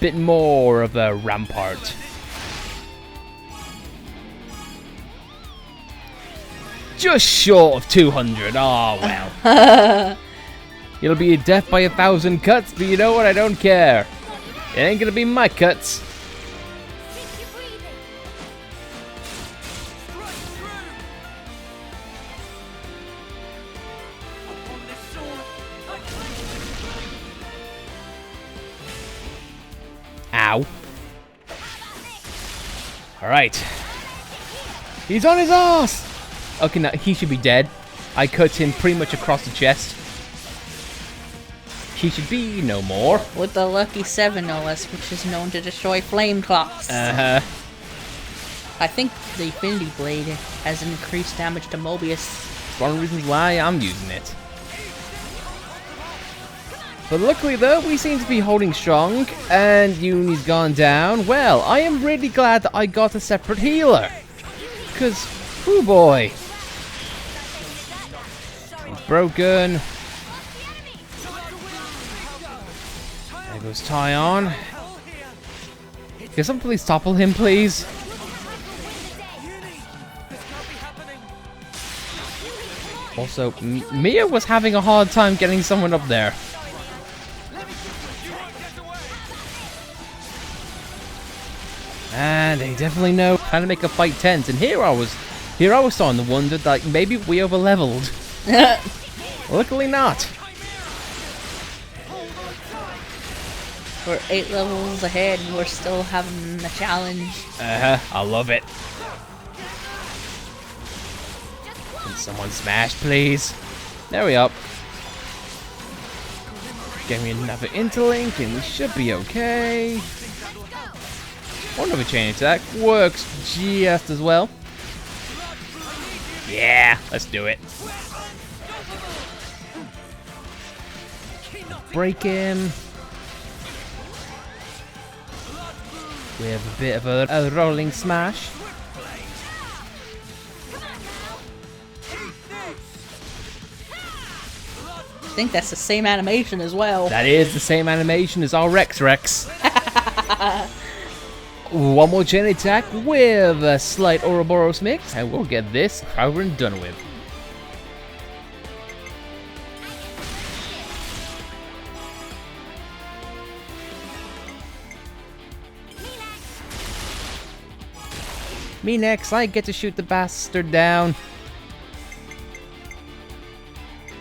bit more of a rampart? Just short of 200. Oh, well. You'll be death by 1,000 cuts, but you know what? I don't care. It ain't gonna be my cuts. Ow. Alright. He's on his ass! Okay, now he should be dead. I cut him pretty much across the chest. He should be no more. With the lucky 7 no less, which is known to destroy flame clocks. Uh-huh. I think the Infinity Blade has increased damage to Mobius. It's one of the reasons why I'm using it. But luckily though, we seem to be holding strong, and Uni's gone down. Well, I am really glad that I got a separate healer. Because, oh boy. He's broken. There goes Tyon. Can someone please topple him, please? Also, Mia was having a hard time getting someone up there. And they definitely know how to make a fight tense. And here I was starting to wonder that maybe we over leveled. Luckily not. We're 8 levels ahead and we're still having a challenge. I love it. Can someone smash, please? There we are. Get me another interlink and we should be okay. One of a chain attack works just as well. Yeah, let's do it. Break him. We have a bit of a rolling smash. I think that's the same animation as well. That is the same animation as our Rex. One more chain attack with a slight Ouroboros mix, and we'll get this over and done with. Me next, I get to shoot the bastard down.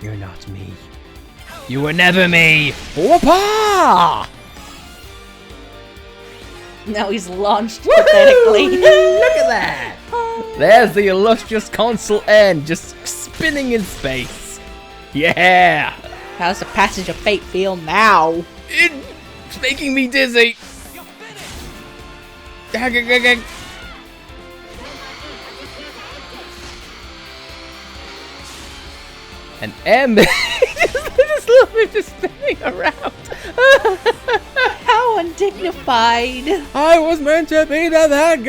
You're not me. You were never me! Whoopah! Now he's launched pathetically. Look at that! There's the illustrious Consul N just spinning in space. Yeah! How's the passage of fate feel now? It's making me dizzy. And M just love it just spinning around. How undignified. I was meant to be the bad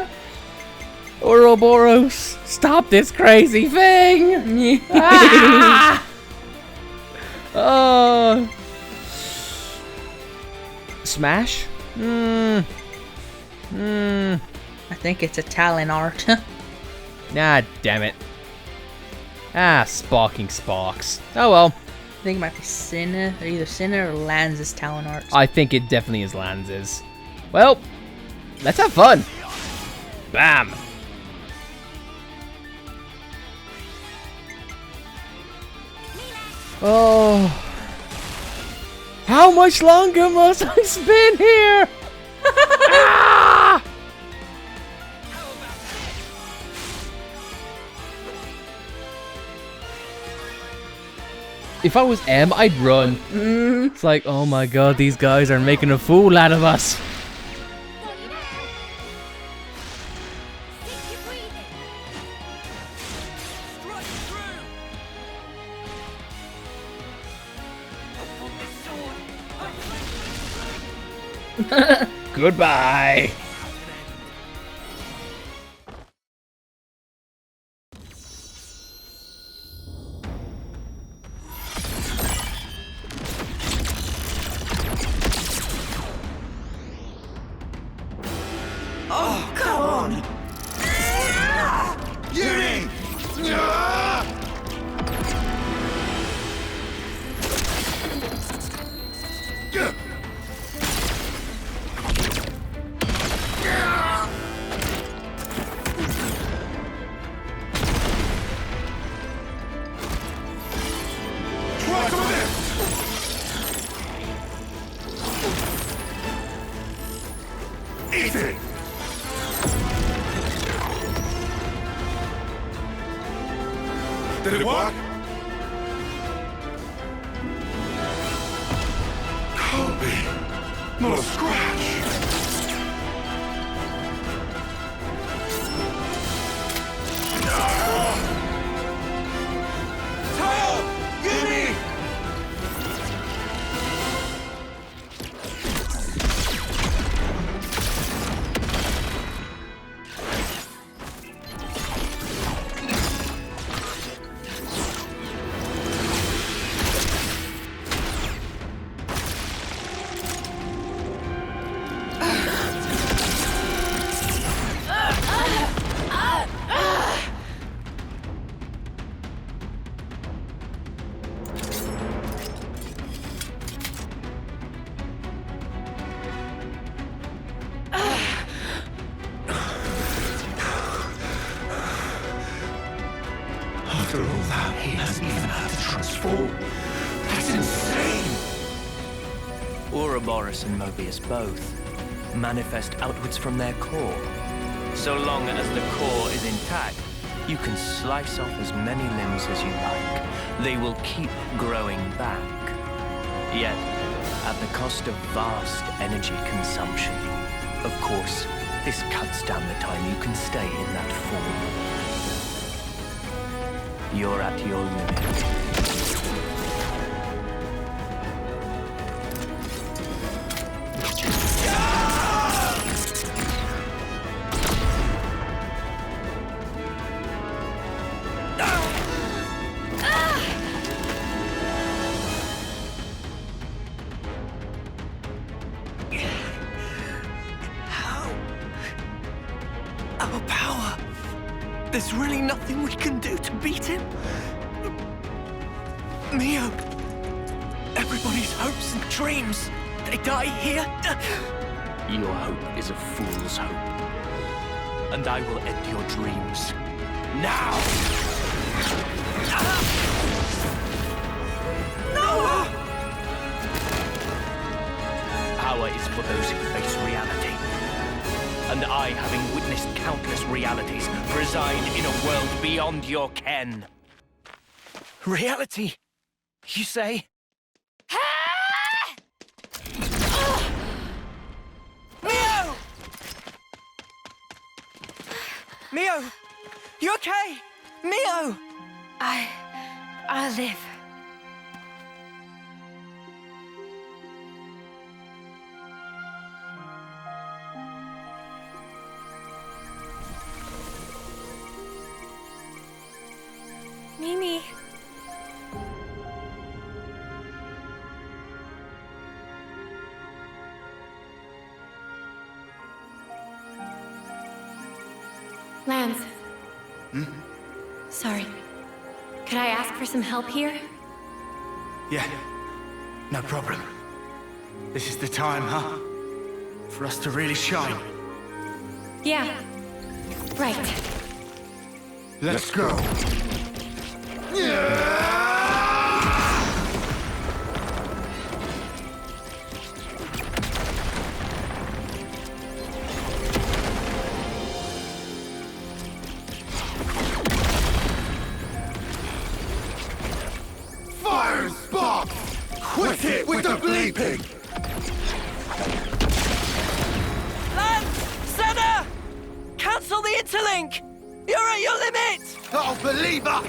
guy. Ouroboros, stop this crazy thing. Ah! Oh. I think it's a talent art. Nah, damn it. Ah, sparking sparks. Oh well. I think it might be Cinna, or either Cinna or Lanz's talent art. I think it definitely is Lanz's. Well, let's have fun. Bam. Oh. How much longer must I spin here? Ah! If I was M, I'd run. It's like, oh my god, these guys are making a fool out of us. Goodbye. Oh, come on! Yuri! Try some of this! Easy! Did it work? Can't be. Not a scratch. Tail! Yumi! After all that, he hasn't even had to transform. That's insane! Ouroboros and Mobius both manifest outwards from their core. So long as the core is intact, you can slice off as many limbs as you like. They will keep growing back. Yet, at the cost of vast energy consumption. Of course, this cuts down the time you can stay in that form. You're at your limit. Our power. There's really nothing we can do to beat him. Mio. Everybody's hopes and dreams. They die here. Your hope is a fool's hope. And I will end your dreams. Now! No! Power is for those who face reality. And I, having witnessed countless realities, preside in a world beyond your ken. Reality, you say? Mio! Mio! You okay? Mio! I'll live. Mimi. Lance. Sorry. Could I ask for some help here? Yeah, no problem. This is the time, huh? For us to really shine. Yeah. Right. Let's go. Fire and spark! Quit it with the bleeping! Lance! Senna! Cancel the interlink! You're at your limit! Oh, believe us!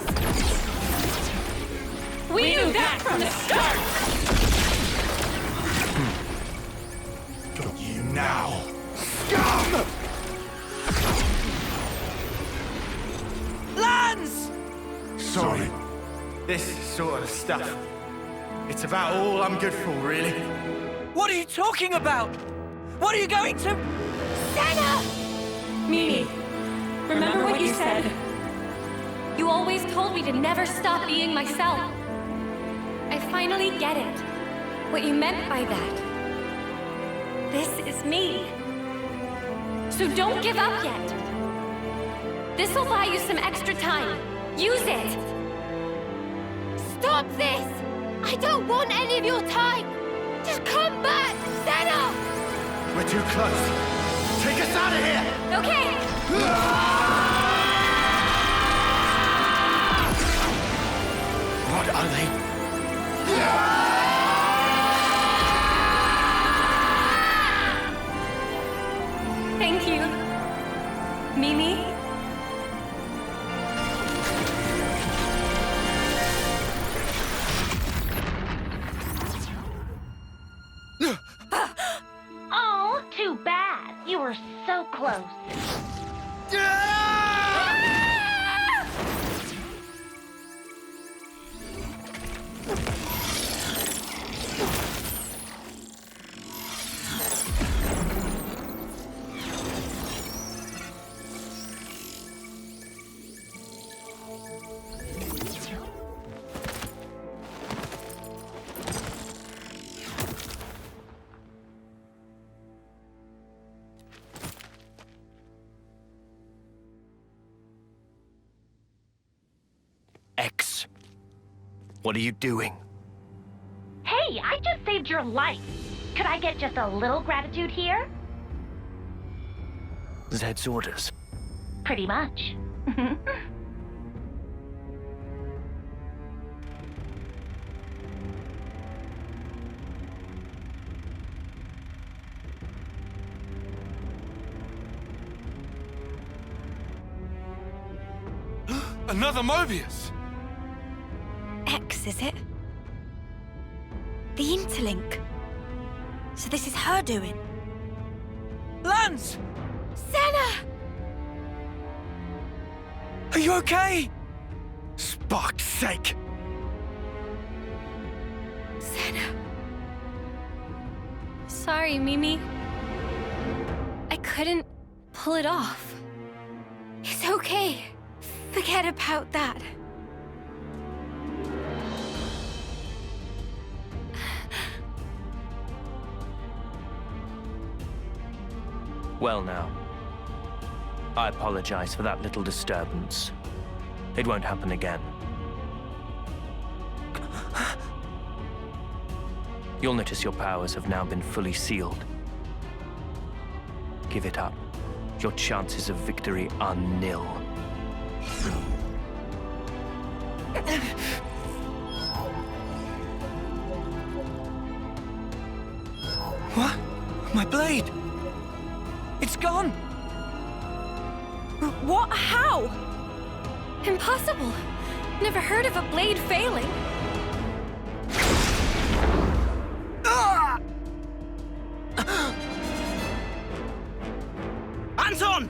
We knew that from the start! Got you now, scum! Lance! Sorry. This sort of stuff. It's about all I'm good for, really. What are you talking about? What are you going to... Senna! Mimi, remember what you said? You always told me to never stop being myself. I finally get it. What you meant by that. This is me. So don't give up yet. This'll buy you some extra time. Use it! Stop this! I don't want any of your time! Just come back, Senna! We're too close. Take us out of here! Okay! What are they? Thank you. Mimi? Oh, too bad. You were so close. X, what are you doing? Hey, I just saved your life. Could I get just a little gratitude here? Zed's orders. Pretty much. Another Mobius! X, is it? The interlink. So this is her doing. Lance! Senna! Are you okay? Spark's sake! Senna. Sorry, Mimi. I couldn't pull it off. It's okay. Forget about that. Well now, I apologize for that little disturbance. It won't happen again. You'll notice your powers have now been fully sealed. Give it up. Your chances of victory are nil. What? My blade? It's gone! What? How? Impossible. Never heard of a blade failing. Ah! Anton!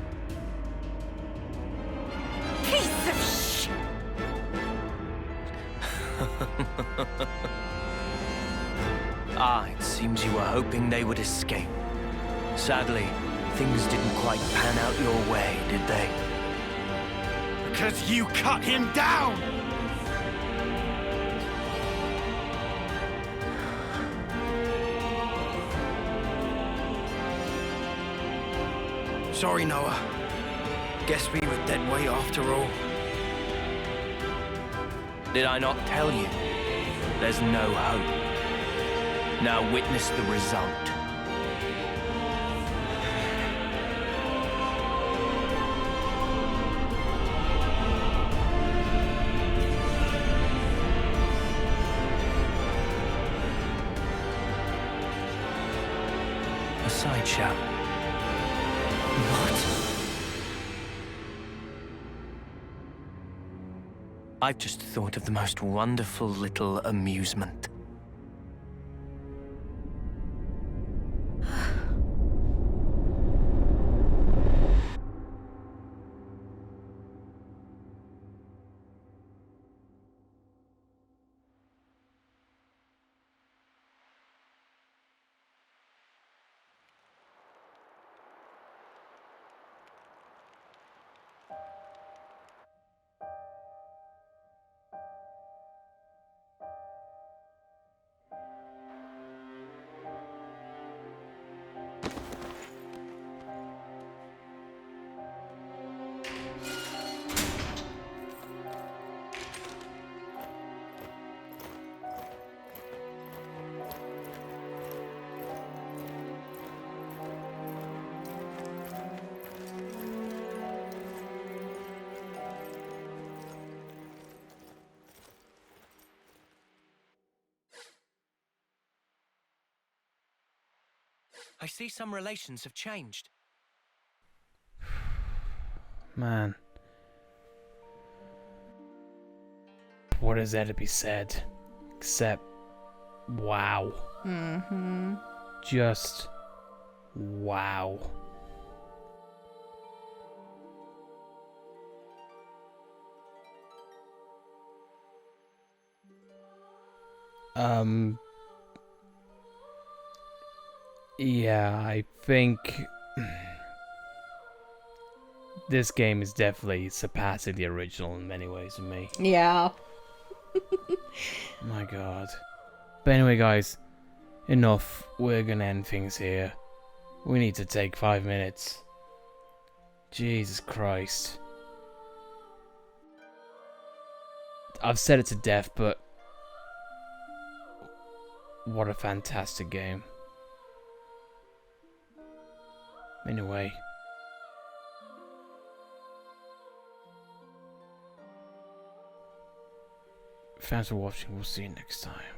Piece of sh... Ah, it seems you were hoping they would escape. Sadly, things didn't quite pan out your way, did they? 'Cause you cut him down! Sorry, Noah. Guess we were dead weight after all. Did I not tell you? There's no hope. Now witness the result. A sideshow. What? I've just thought of the most wonderful little amusement. I see some relations have changed. Man. What is there to be said? Except, wow. Mm-hmm. Just, wow. Yeah, I think this game is definitely surpassing the original in many ways for me. Yeah. My god. But anyway, guys, enough. We're gonna end things here. We need to take 5 minutes. Jesus Christ. I've said it to death, but what a fantastic game. Anyway. Thanks for watching. We'll see you next time.